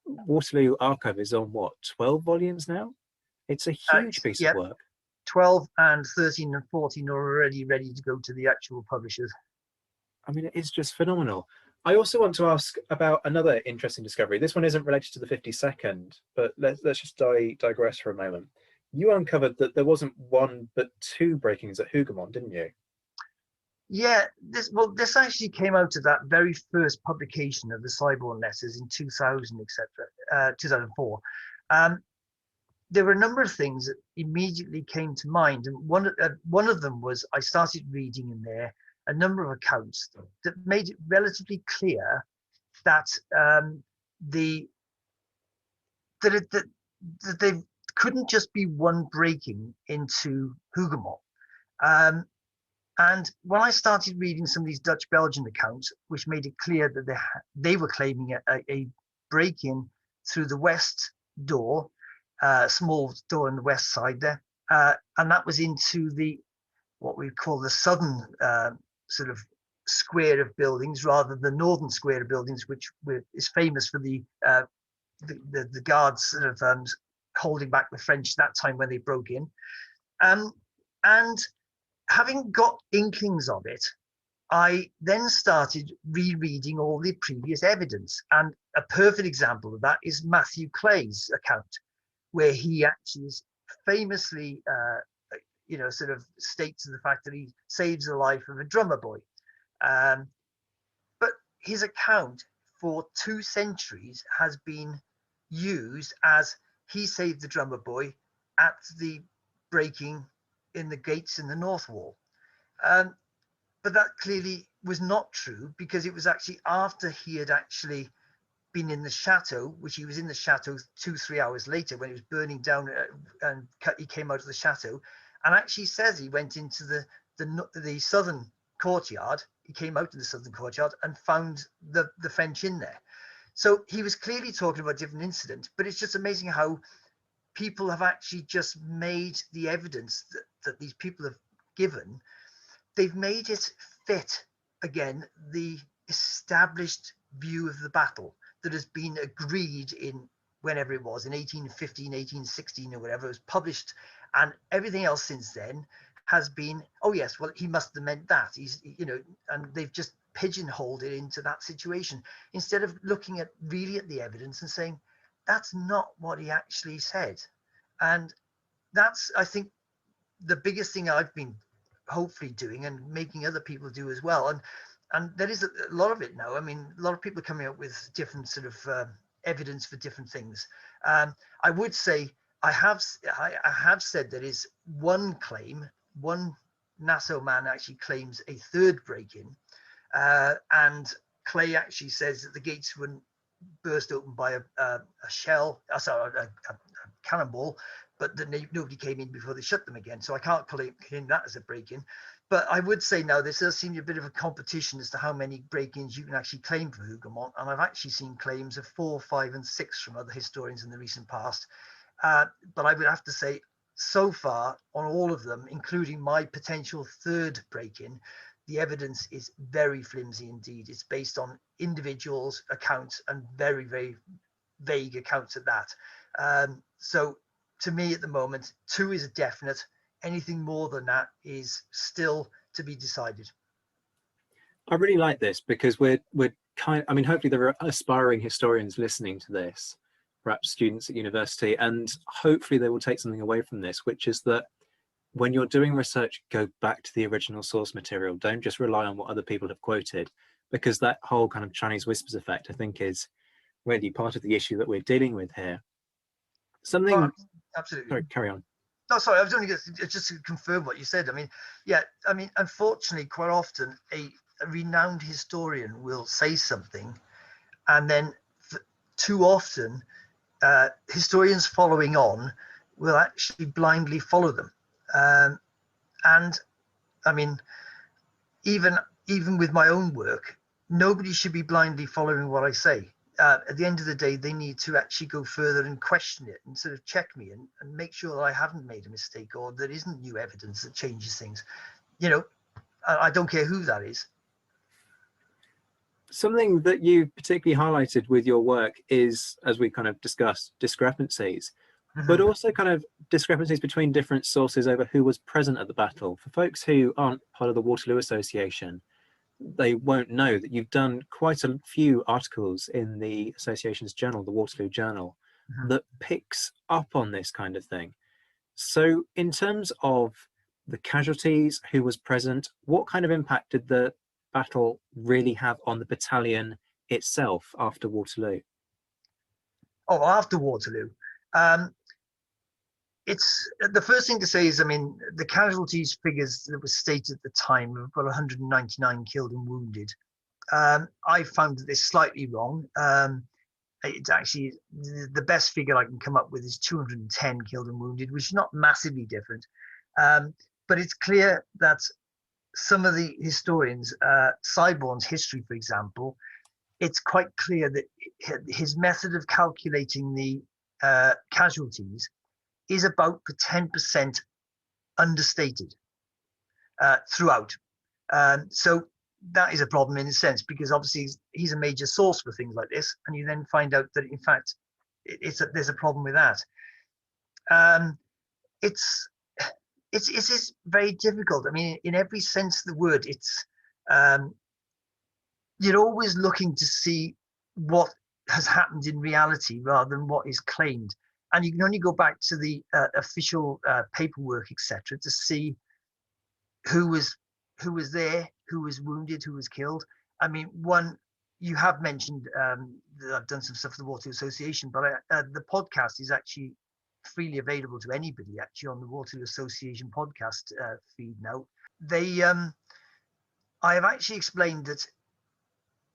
Waterloo Archive is on what, 12 volumes now? It's a huge piece of work. 12 and 13 and 14 are already ready to go to the actual publishers. I mean, it is just phenomenal. I also want to ask about another interesting discovery. This one isn't related to the 52nd, but let's just digress for a moment. You uncovered that there wasn't one but two breakings at Hougoumont, didn't you? Yeah, this actually came out of that very first publication of the Cyborn letters in 2000, etc., 2004. There were a number of things that immediately came to mind, and one of them was I started reading in there a number of accounts that made it relatively clear that there couldn't just be one breaking into Hougoumont. And when I started reading some of these Dutch-Belgian accounts, which made it clear that they were claiming a break-in through the west door, small door on the west side there, and that was into what we call the southern sort of square of buildings, rather than the northern square of buildings, which is famous for the guards sort of holding back the French that time when they broke in. And having got inklings of it, I then started rereading all the previous evidence. And a perfect example of that is Matthew Clay's account, where he actually is famously, sort of states the fact that he saves the life of a drummer boy. But his account for 2 centuries has been used as he saved the drummer boy at the breaking in the gates in the North Wall. But that clearly was not true, because it was actually after he had actually been in the chateau, which he was in the chateau 2-3 hours later when it was burning down, and he came out of the chateau, and actually says he went into the southern courtyard. He came out of the southern courtyard and found the French in there. So he was clearly talking about a different incident, but it's just amazing how people have actually just made the evidence that these people have given, they've made it fit, again, the established view of the battle that has been agreed in whenever it was, in 1815, 1816 or whatever, it was published, and everything else since then has been, oh yes, well, he must have meant that. He's, and they've just pigeonholed it into that situation, instead of looking at the evidence and saying, that's not what he actually said. And that's, I think, the biggest thing I've been hopefully doing, and making other people do as well. And there is a lot of it now. I mean, a lot of people are coming up with different sort of evidence for different things. I would say I have said there is one claim, one Nassau man actually claims a third break-in, and Clay actually says that the gates wouldn't burst open by a cannonball, but that nobody came in before they shut them again. So I can't claim that as a break-in. But I would say now there does seem to be a bit of a competition as to how many break-ins you can actually claim for Hougoumont. And I've actually seen claims of 4, 5, and 6 from other historians in the recent past. But I would have to say, so far on all of them, including my potential third break-in, the evidence is very flimsy indeed. It's based on individuals' accounts, and very, very vague accounts at that. So to me at the moment, 2 is a definite. Anything more than that is still to be decided. I really like this, because we're hopefully there are aspiring historians listening to this, perhaps students at university, and hopefully they will take something away from this, which is that when you're doing research, go back to the original source material. Don't just rely on what other people have quoted, because that whole kind of Chinese whispers effect, I think, is really part of the issue that we're dealing with here. Absolutely. Sorry, carry on. No, sorry, I was only just to confirm what you said. Unfortunately, quite often a renowned historian will say something, and then too often historians following on will actually blindly follow them. And I mean, even with my own work, nobody should be blindly following what I say. At the end of the day, they need to actually go further and question it, and sort of check me and make sure that I haven't made a mistake, or there isn't new evidence that changes things. I don't care who that is. Something that you particularly highlighted with your work is, as we kind of discussed, discrepancies, but also kind of discrepancies between different sources over who was present at the battle. For folks who aren't part of the Waterloo Association, they won't know that you've done quite a few articles in the association's journal, the Waterloo Journal, that picks up on this kind of thing. So in terms of the casualties, who was present, what kind of impact did the battle really have on the battalion itself after Waterloo? Oh, after Waterloo. It's the first thing to say is, I mean, the casualties figures that were stated at the time of about 199 killed and wounded. I found this slightly wrong. It's actually the best figure I can come up with is 210 killed and wounded, which is not massively different. But it's clear that some of the historians, Cyborn's history, for example, it's quite clear that his method of calculating the casualties is about 10% understated throughout. So that is a problem in a sense, because obviously he's a major source for things like this, and you then find out that in fact there's a problem with that. It's very difficult. I mean, in every sense of the word, it's you're always looking to see what has happened in reality rather than what is claimed. And you can only go back to the official paperwork, etc., to see who was there, who was wounded, who was killed. I mean, you have mentioned that I've done some stuff for the Waterloo Association, but the podcast is actually freely available to anybody actually on the Waterloo Association podcast feed now. I have actually explained that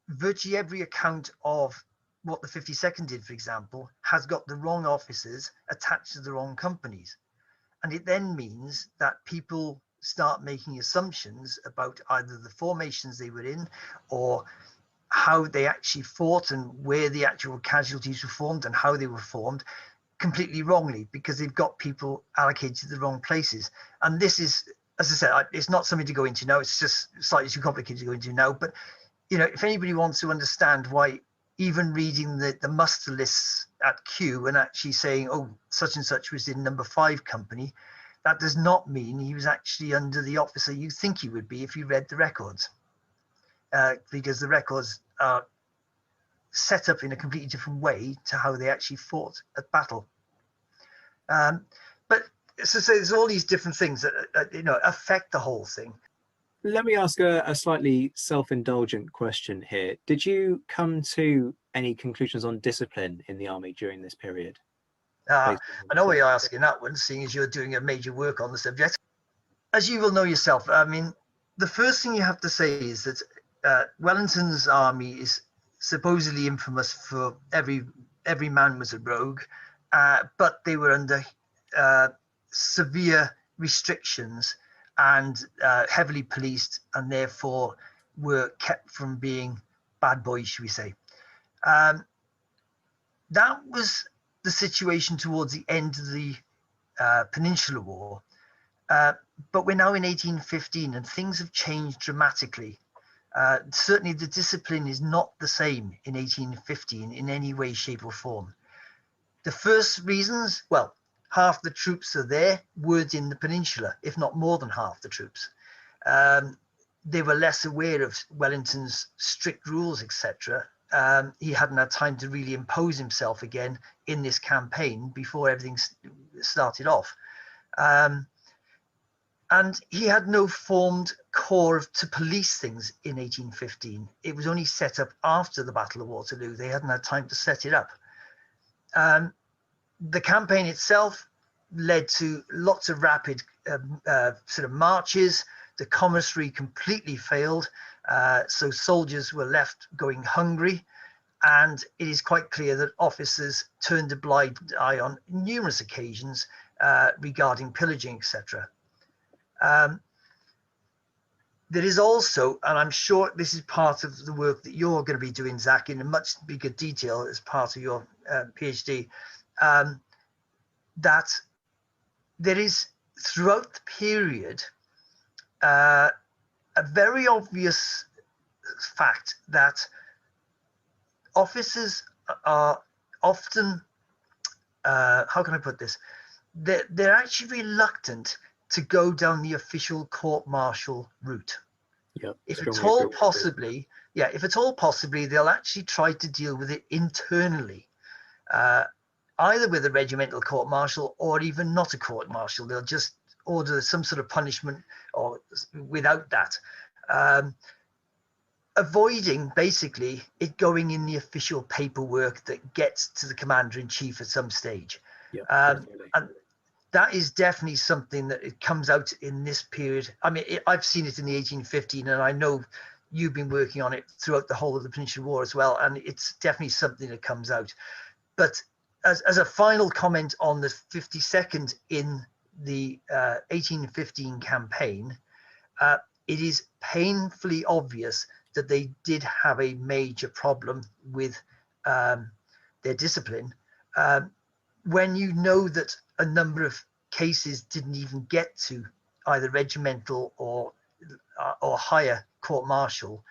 virtually every account of what the 52nd did, for example, has got the wrong officers attached to the wrong companies. And it then means that people start making assumptions about either the formations they were in or how they actually fought and where the actual casualties were formed and how they were formed completely wrongly, because they've got people allocated to the wrong places. And this is, as I said, it's not something to go into now. It's just slightly too complicated to go into now. But, if anybody wants to understand why even reading the muster lists at Q and actually saying, oh, such and such was in number 5 company, that does not mean he was actually under the officer you think he would be if you read the records. Because the records are set up in a completely different way to how they actually fought at battle. But so there's all these different things that affect the whole thing. Let me ask a slightly self-indulgent question here. Did you come to any conclusions on discipline in the army during this period? I know why you're asking that one, seeing as you're doing a major work on the subject. As you will know yourself, I mean, the first thing you have to say is that Wellington's army is supposedly infamous for every man was a rogue, but they were under severe restrictions and heavily policed, and therefore were kept from being bad boys, should we say. That was the situation towards the end of the Peninsular War. But we're now in 1815 and things have changed dramatically. Certainly the discipline is not the same in 1815 in any way, shape or form. The first reasons, well, half the troops are there, words in the Peninsula, if not more than half the troops. They were less aware of Wellington's strict rules, etc. He hadn't had time to really impose himself again in this campaign before everything started off. And he had no formed corps to police things in 1815. It was only set up after the Battle of Waterloo. They hadn't had time to set it up. The campaign itself led to lots of rapid sort of marches. The commissary completely failed, so soldiers were left going hungry, and it is quite clear that officers turned a blind eye on numerous occasions regarding pillaging, etc. There is also, and I'm sure this is part of the work that you're going to be doing, Zach, in a much bigger detail as part of your PhD, that there is throughout the period a very obvious fact that officers are often, how can I put this? They're actually reluctant to go down the official court-martial route. Yep, if at all possibly, they'll actually try to deal with it internally, either with a regimental court-martial or even not a court-martial. They'll just order some sort of punishment or without that, avoiding basically it going in the official paperwork that gets to the commander-in-chief at some stage. Yep, and that is definitely something that it comes out in this period. I mean, I've seen it in the 1815, and I know you've been working on it throughout the whole of the Peninsular War as well, and it's definitely something that comes out. But as a final comment on the 52nd in the 1815 campaign, it is painfully obvious that they did have a major problem with their discipline. When you know that a number of cases didn't even get to either regimental or higher court-martial,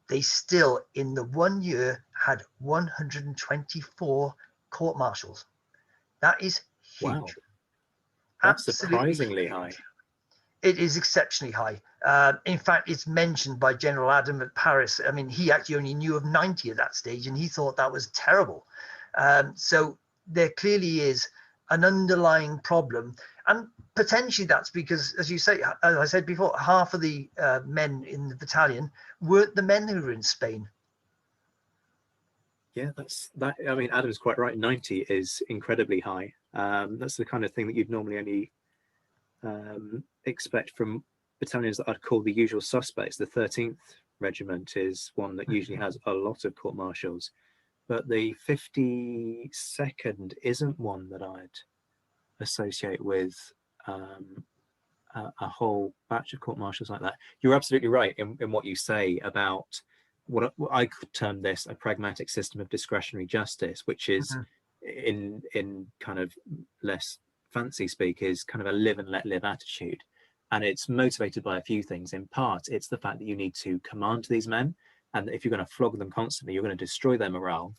they still, in the 1 year, had 124 court-martials. That is huge. Wow. That's Absolutely surprisingly huge. high. It is exceptionally high. In fact, it's mentioned by General Adam at Paris. I mean, he actually only knew of 90 at that stage, and he thought that was terrible. So there clearly is an underlying problem. And potentially that's because, as you say, as I said before, half of the men in the battalion weren't the men who were in Spain. Yeah, that's that. I mean, Adam's quite right. 90 is incredibly high. That's the kind of thing that you'd normally only expect from battalions that I'd call the usual suspects. The 13th Regiment is one that usually has a lot of court-martials, but the 52nd isn't one that I'd associate with a whole batch of court-martials like that. You're absolutely right in what you say about what I could term this a pragmatic system of discretionary justice, which is in kind of less fancy speak is kind of a live and let live attitude. And it's motivated by a few things. In part, it's the fact that you need to command these men. And if you're going to flog them constantly, you're going to destroy their morale.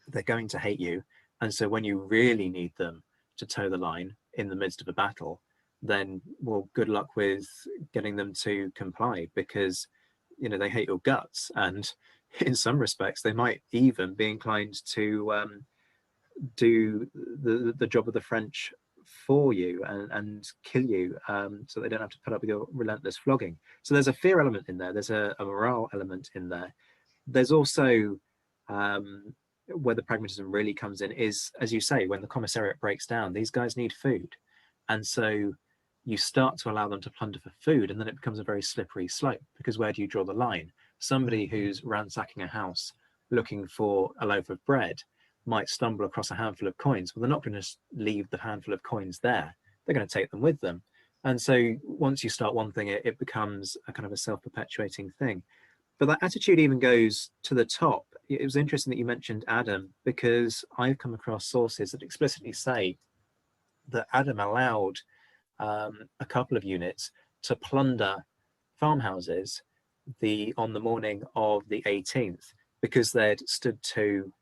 They're going to hate you. And so when you really need them to toe the line in the midst of a battle, then, well, good luck with getting them to comply, because, you know, they hate your guts. And in some respects, they might even be inclined to do the job of the French for you and kill you, so they don't have to put up with your relentless flogging. So there's a fear element in there. There's a morale element in there. There's also where the pragmatism really comes in is, as you say, when the commissariat breaks down, these guys need food. And so you start to allow them to plunder for food, and then it becomes a very slippery slope, because where do you draw the line? Somebody who's ransacking a house looking for a loaf of bread might stumble across a handful of coins. Well, they're not going to leave the handful of coins there. They're going to take them with them. And so once you start one thing, it becomes a kind of a self-perpetuating thing. But that attitude even goes to the top. It was interesting that you mentioned Adam, because I've come across sources that explicitly say that Adam allowed a couple of units to plunder farmhouses on the morning of the 18th, because they'd stood to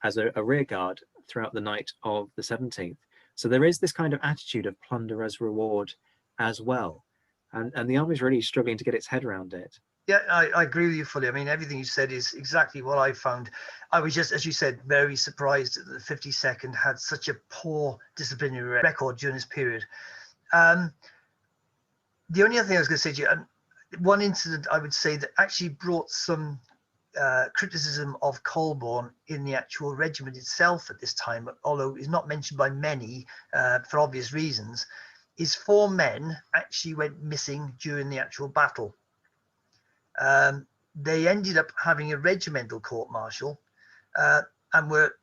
as a rear guard throughout the night of the 17th. So there is this kind of attitude of plunder as reward as well. And the army's really struggling to get its head around it. Yeah, I agree with you fully. I mean, everything you said is exactly what I found. I was just, as you said, very surprised that the 52nd had such a poor disciplinary record during this period. The only other thing I was going to say to you, and one incident I would say that actually brought some criticism of Colborne in the actual regiment itself at this time, although is not mentioned by many for obvious reasons, is 4 men actually went missing during the actual battle. They ended up having a regimental court-martial and were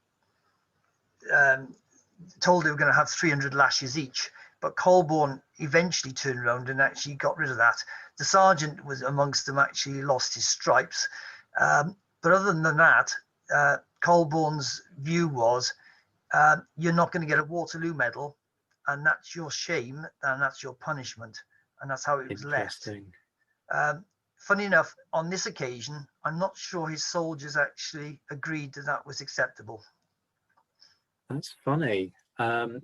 told they were going to have 300 lashes each. But Colborne eventually turned around and actually got rid of that. The sergeant was amongst them, actually lost his stripes. But other than that, Colborne's view was, you're not going to get a Waterloo medal, and that's your shame, and that's your punishment. And that's how it was left. Funny enough, on this occasion, I'm not sure his soldiers actually agreed that that was acceptable. That's funny,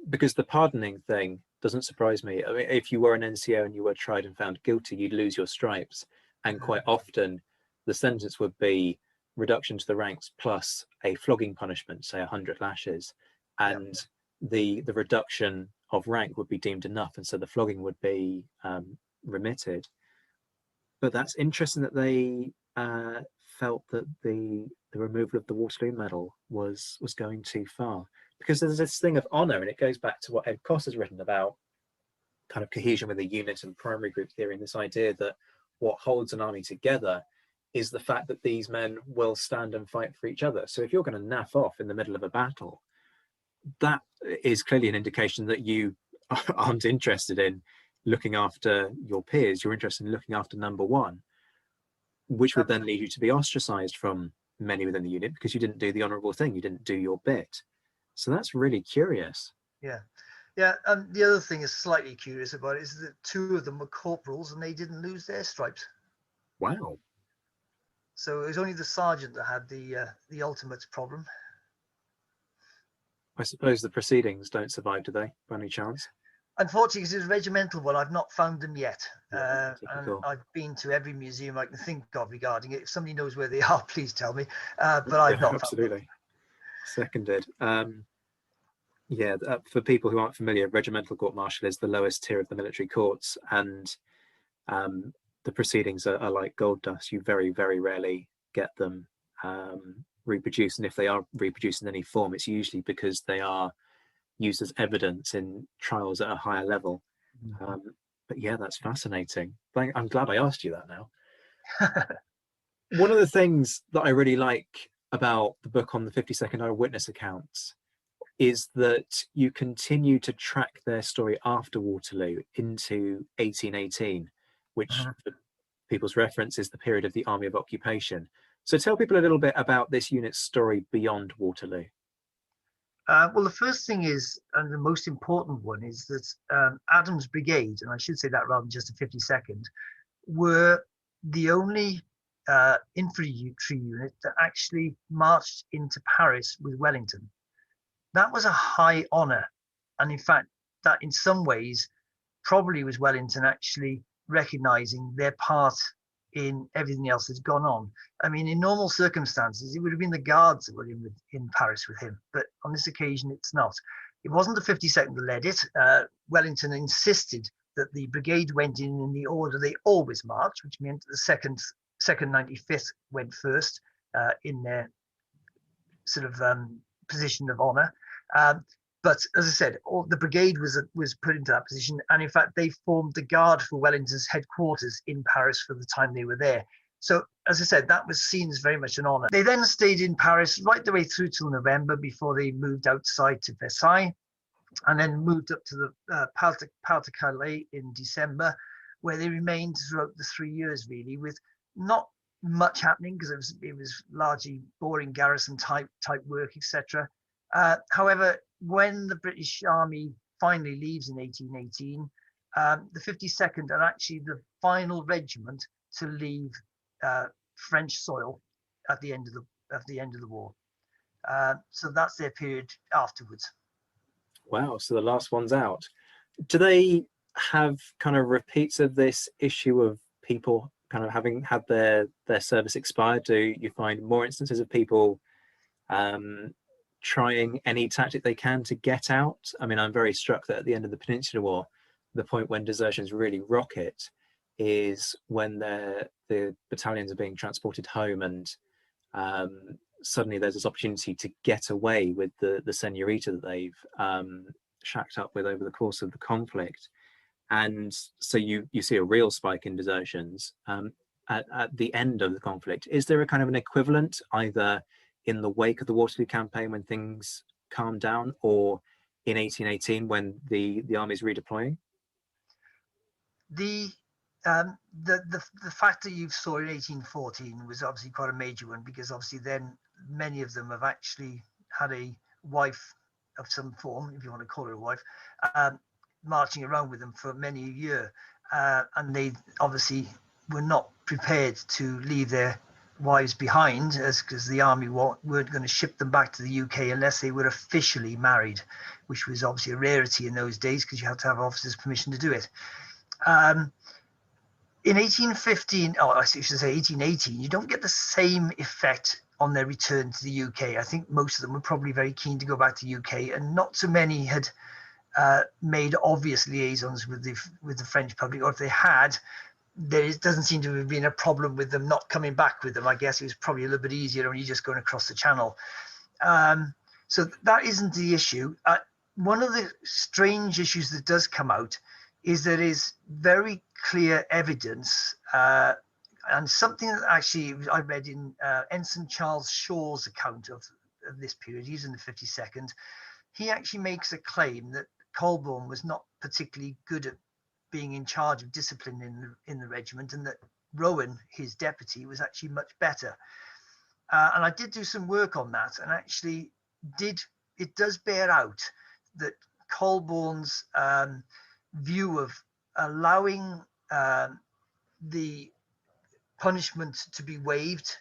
because the pardoning thing doesn't surprise me. I mean, if you were an NCO and you were tried and found guilty, you'd lose your stripes. And quite often the sentence would be reduction to the ranks plus a flogging punishment, say 100 lashes. And the reduction of rank would be deemed enough. And so the flogging would be remitted. But that's interesting that they felt that the removal of the Waterloo medal was going too far, because there's this thing of honour, and it goes back to what Ed Koss has written about kind of cohesion with a unit and primary group theory, and this idea that what holds an army together is the fact that these men will stand and fight for each other. So if you're going to naff off in the middle of a battle, that is clearly an indication that you aren't interested in looking after your peers. You're interested in looking after number one, which would then lead you to be ostracized from many within the unit because you didn't do the honorable thing. You didn't do your bit. So that's really curious. Yeah. And the other thing is slightly curious about it is that 2 of them were corporals and they didn't lose their stripes. Wow. So it was only the sergeant that had the ultimate problem. I suppose the proceedings don't survive, do they, by any chance? Unfortunately, because it's a regimental one, I've not found them yet. Yeah, and I've been to every museum I can think of regarding it. If somebody knows where they are, please tell me. But I've not absolutely found them. seconded. For people who aren't familiar, regimental court martial is the lowest tier of the military courts, and the proceedings are like gold dust. You very, very rarely get them reproduced, and if they are reproduced in any form, it's usually because they are used as evidence in trials at a higher level. But yeah, that's fascinating. I'm glad I asked you that now. One of the things that I really like about the book on the 52nd Eyewitness accounts is that you continue to track their story after Waterloo into 1818, which for people's reference is the period of the Army of Occupation. So tell people a little bit about this unit's story beyond Waterloo. Well, the first thing is, and the most important one, is that Adams' Brigade, and I should say that rather than just a 52nd, were the only infantry unit that actually marched into Paris with Wellington. That was a high honour, and in fact, that in some ways probably was Wellington actually recognising their part in everything else that's gone on. I mean, in normal circumstances, it would have been the Guards that were in Paris with him, but on this occasion, it's not. It wasn't the 52nd that led it. Wellington insisted that the brigade went in the order they always marched, which meant the second 95th went first in their sort of position of honour. But as I said, the brigade was put into that position, and in fact, they formed the guard for Wellington's headquarters in Paris for the time they were there. So, as I said, that was seen as very much an honour. They then stayed in Paris right the way through till November before they moved outside to Versailles, and then moved up to the Pas de Calais in December, where they remained throughout the 3 years, really, with not much happening because it was largely boring garrison type work, etc. However, when the British Army finally leaves in 1818, the 52nd are actually the final regiment to leave French soil at the end of the war. So that's their period afterwards. Wow, so the last one's out. Do they have kind of repeats of this issue of people kind of having had their service expired? Do you find more instances of people trying any tactic they can to get out? I mean, I'm very struck that at the end of the Peninsular War, the point when desertions really rocket is when the battalions are being transported home, and suddenly there's this opportunity to get away with the senorita that they've shacked up with over the course of the conflict. And so you see a real spike in desertions at the end of the conflict. Is there a kind of an equivalent either in the wake of the Waterloo campaign when things calmed down, or in 1818 when the army's redeploying? The fact that you saw in 1814 was obviously quite a major one, because obviously then many of them have actually had a wife of some form, if you want to call her a wife, marching around with them for many a year, and they obviously were not prepared to leave their wives behind, because the army weren't going to ship them back to the UK unless they were officially married, which was obviously a rarity in those days because you had to have officers' permission to do it. In 1815, I should say 1818, you don't get the same effect on their return to the UK. I think most of them were probably very keen to go back to the UK, and not so many had made obvious liaisons with the French public, or if they had, there doesn't seem to have been a problem with them not coming back with them. I guess it was probably a little bit easier when you're just going across the channel. So that isn't the issue. One of the strange issues that does come out is there is very clear evidence, and something that actually I read in Ensign Charles Shaw's account of this period. He's in the 52nd. He actually makes a claim that Colborne was not particularly good at being in charge of discipline in the regiment, and that Rowan, his deputy, was actually much better. And I did do some work on that, and actually it does bear out that Colborne's view of allowing the punishment to be waived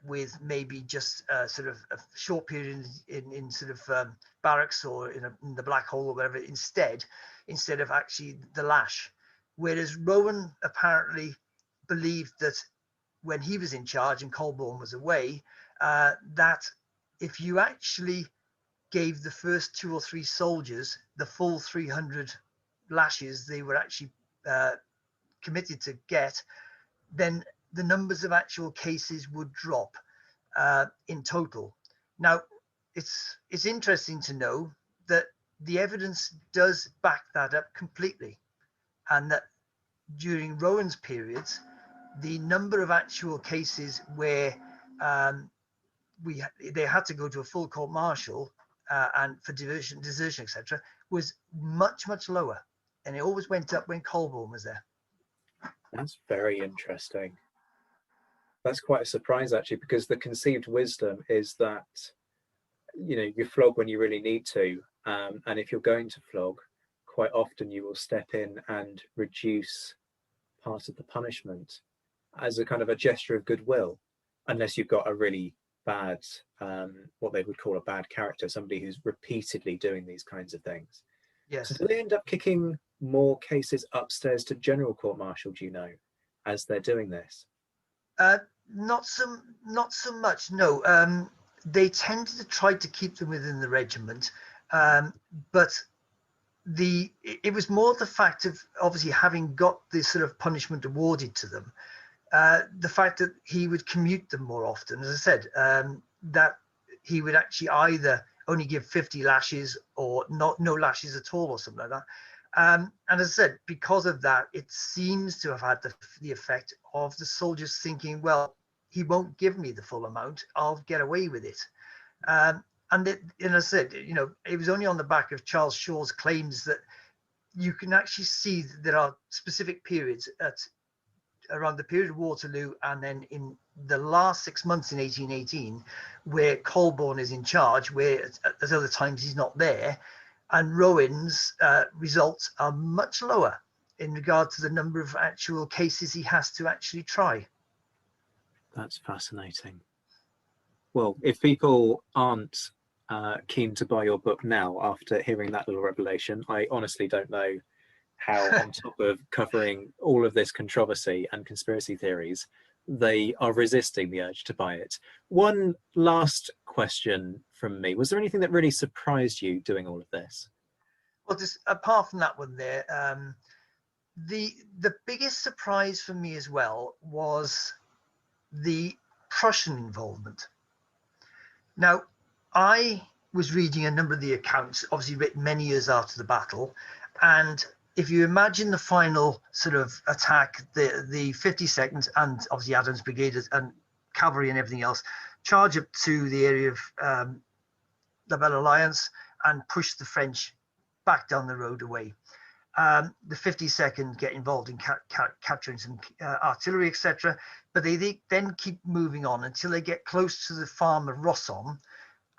with maybe just sort of a short period in sort of barracks or in the black hole or whatever, instead of actually the lash. Whereas Rowan apparently believed that when he was in charge and Colborne was away, that if you actually gave the first 2 or 3 soldiers the full 300 lashes they were actually committed to get, then the numbers of actual cases would drop in total. Now, it's interesting to know that the evidence does back that up completely, and that during Rowan's periods, the number of actual cases where they had to go to a full court martial and for desertion, etc., was much lower, and it always went up when Colborne was there. That's very interesting. That's quite a surprise, actually, because the conceived wisdom is that, you flog when you really need to, and if you're going to flog, quite often you will step in and reduce part of the punishment as a kind of a gesture of goodwill, unless you've got a really bad, what they would call a bad character, somebody who's repeatedly doing these kinds of things. Yes. So do they end up kicking more cases upstairs to general court martial, do you know, as they're doing this? Not so much, no. They tended to try to keep them within the regiment, but it was more the fact of obviously having got this sort of punishment awarded to them, the fact that he would commute them more often, as I said, that he would actually either only give 50 lashes or no lashes at all or something like that. And as I said, because of that, it seems to have had the effect of the soldiers thinking, well, he won't give me the full amount, I'll get away with it. And as I said, it was only on the back of Charles Shaw's claims that you can actually see that there are specific periods around the period of Waterloo and then in the last 6 months in 1818 where Colborne is in charge, where at other times he's not there, and Rowan's results are much lower in regard to the number of actual cases he has to actually try. That's fascinating. Well, if people aren't keen to buy your book now after hearing that little revelation, I honestly don't know how, on top of covering all of this controversy and conspiracy theories, they are resisting the urge to buy it. One last question from me. Was there anything that really surprised you doing all of this? Well, just apart from that one there, the biggest surprise for me as well was the Prussian involvement. Now, I was reading a number of the accounts, obviously written many years after the battle, and if you imagine the final sort of attack, the 52nd and obviously Adams' brigade and cavalry and everything else charge up to the area of La Belle Alliance and push the French back down the road away. The 52nd get involved in capturing some artillery, etc. But they then keep moving on until they get close to the farm of Rossom,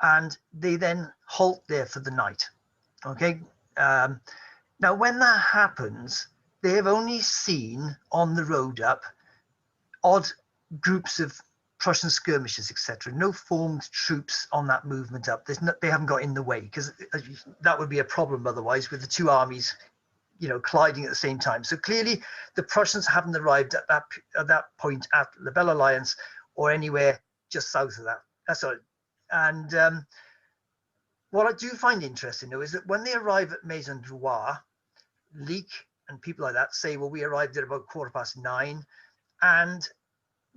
and they then halt there for the night. Okay. Now, when that happens, they have only seen on the road up odd groups of Prussian skirmishers, etc. No formed troops on that movement up. They haven't got in the way, because that would be a problem otherwise with the two armies, colliding at the same time. So clearly, the Prussians haven't arrived at that point at La Belle Alliance or anywhere just south of that. That's all. And what I do find interesting, though, is that when they arrive at Maison-Drouot, Leake and people like that say, well, we arrived at about 9:15, and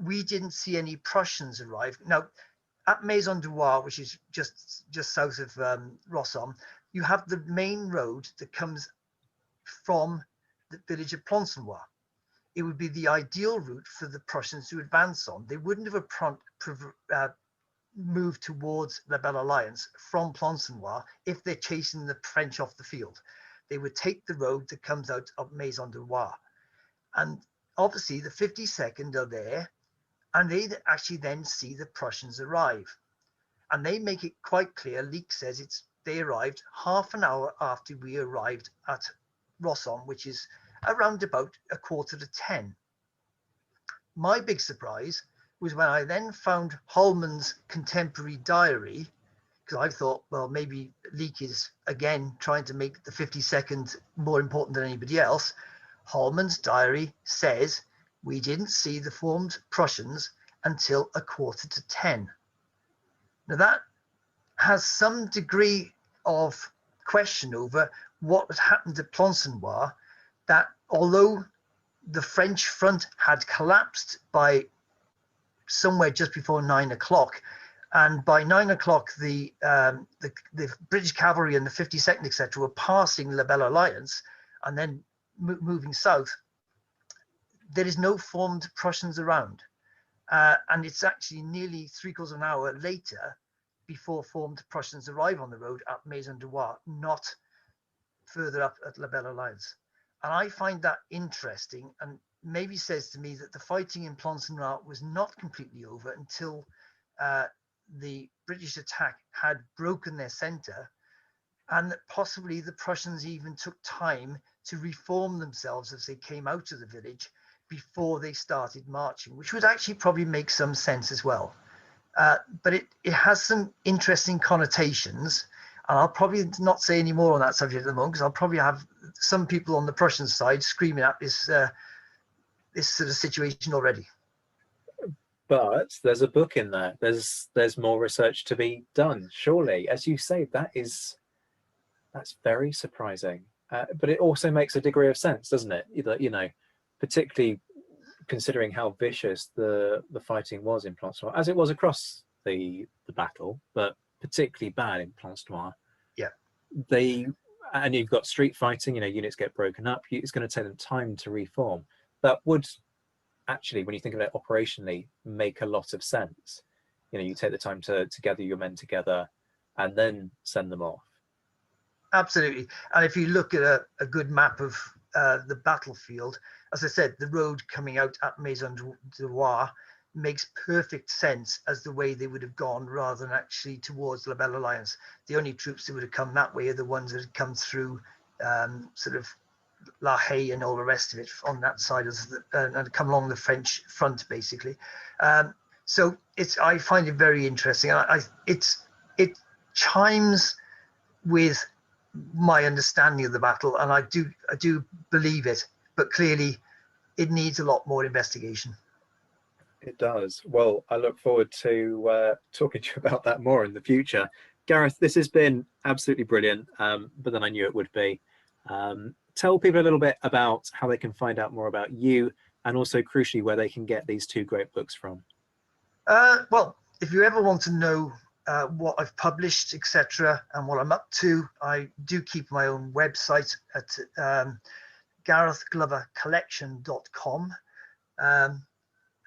we didn't see any Prussians arrive. Now, at Maison-Drouot, which is just south of Rossom, you have the main road that comes from the village of Plancenoit. It would be the ideal route for the Prussians to advance on. They wouldn't have moved towards La Belle Alliance from Plancenoit if they're chasing the French off the field. They would take the road that comes out of Maison-Drouot. And obviously the 52nd are there, and they actually then see the Prussians arrive. And they make it quite clear, Leake says they arrived half an hour after we arrived at Rossom, which is around about 9:45. My big surprise was when I then found Holman's contemporary diary, because I thought, well, maybe Leake is again trying to make the 52nd more important than anybody else. Holman's diary says we didn't see the formed Prussians until 9:45. Now that has some degree of question over what had happened at Plancenoit, that although the French front had collapsed by somewhere just before 9 o'clock, and by 9 o'clock the British cavalry and the 52nd etc. were passing La Belle Alliance and then moving south, there is no formed Prussians around, and it's actually nearly 3/4 of an hour later before formed Prussians arrive on the road at Maison-Drouot, not further up at La Belle Alliance. And I find that interesting, and maybe says to me that the fighting in Plancenoit was not completely over until the British attack had broken their centre, and that possibly the Prussians even took time to reform themselves as they came out of the village before they started marching, which would actually probably make some sense as well. But it has some interesting connotations, and I'll probably not say any more on that subject at the moment, because I'll probably have some people on the Prussian side screaming at this sort of situation already. But there's a book in there. There's more research to be done. Surely, as you say, that's very surprising. But it also makes a degree of sense, doesn't it? You know, particularly considering how vicious the fighting was in Plancenoit, as it was across the battle, but particularly bad in Plancenoit. Yeah. And you've got street fighting, you know, units get broken up. It's going to take them time to reform. That would actually, when you think of it operationally, make a lot of sense. You know, you take the time to gather your men together and then send them off. Absolutely. And if you look at a good map of the battlefield, as I said, the road coming out at Maison-Drouot makes perfect sense as the way they would have gone, rather than actually towards La Belle Alliance. The only troops that would have come that way are the ones that had come through sort of La Haye and all the rest of it on that side of and come along the French front, basically. So I find it very interesting. It chimes with my understanding of the battle, and I do believe it, but clearly it needs a lot more investigation. It does. Well, I look forward to talking to you about that more in the future. Gareth, this has been absolutely brilliant, but then I knew it would be. Tell people a little bit about how they can find out more about you, and also crucially where they can get these two great books from. Well, if you ever want to know what I've published, etc., and what I'm up to, I do keep my own website at garethglovercollection.com,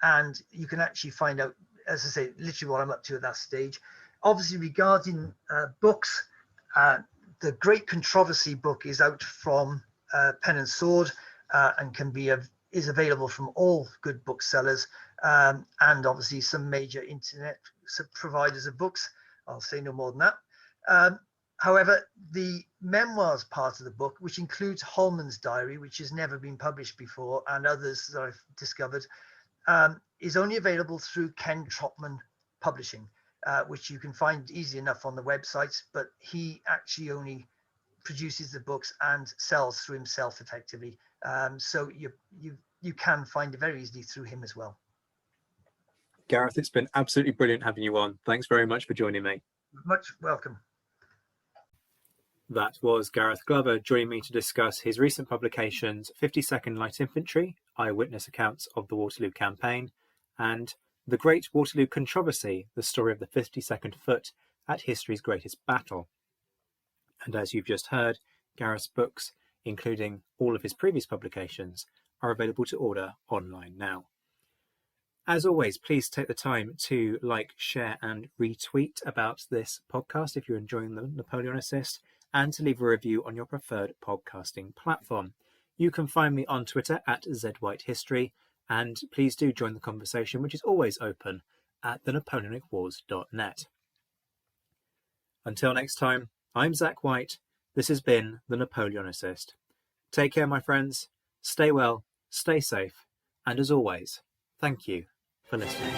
and you can actually find out, as I say, literally what I'm up to at that stage. Obviously, regarding books, the Great Controversy book is out from Pen and Sword, and is available from all good booksellers, and obviously some major internet providers of books. I'll say no more than that. However, the memoirs part of the book, which includes Holman's diary, which has never been published before, and others that I've discovered, is only available through Ken Trotman Publishing, which you can find easy enough on the website, but he actually only produces the books and sells through himself effectively. So you can find it very easily through him as well. Gareth, it's been absolutely brilliant having you on. Thanks very much for joining me. Much welcome. That was Gareth Glover joining me to discuss his recent publications, 52nd Light Infantry, Eyewitness Accounts of the Waterloo Campaign, and The Great Waterloo Controversy, the story of the 52nd Foot at history's greatest battle. And as you've just heard, Gareth's books, including all of his previous publications, are available to order online now. As always, please take the time to like, share and retweet about this podcast if you're enjoying the Napoleonicist, and to leave a review on your preferred podcasting platform. You can find me on Twitter at ZWhiteHistory, and please do join the conversation, which is always open at thenapoleonicwars.net. Until next time, I'm Zach White. This has been The Napoleonicist. Take care, my friends. Stay well, stay safe, and as always, thank you for listening.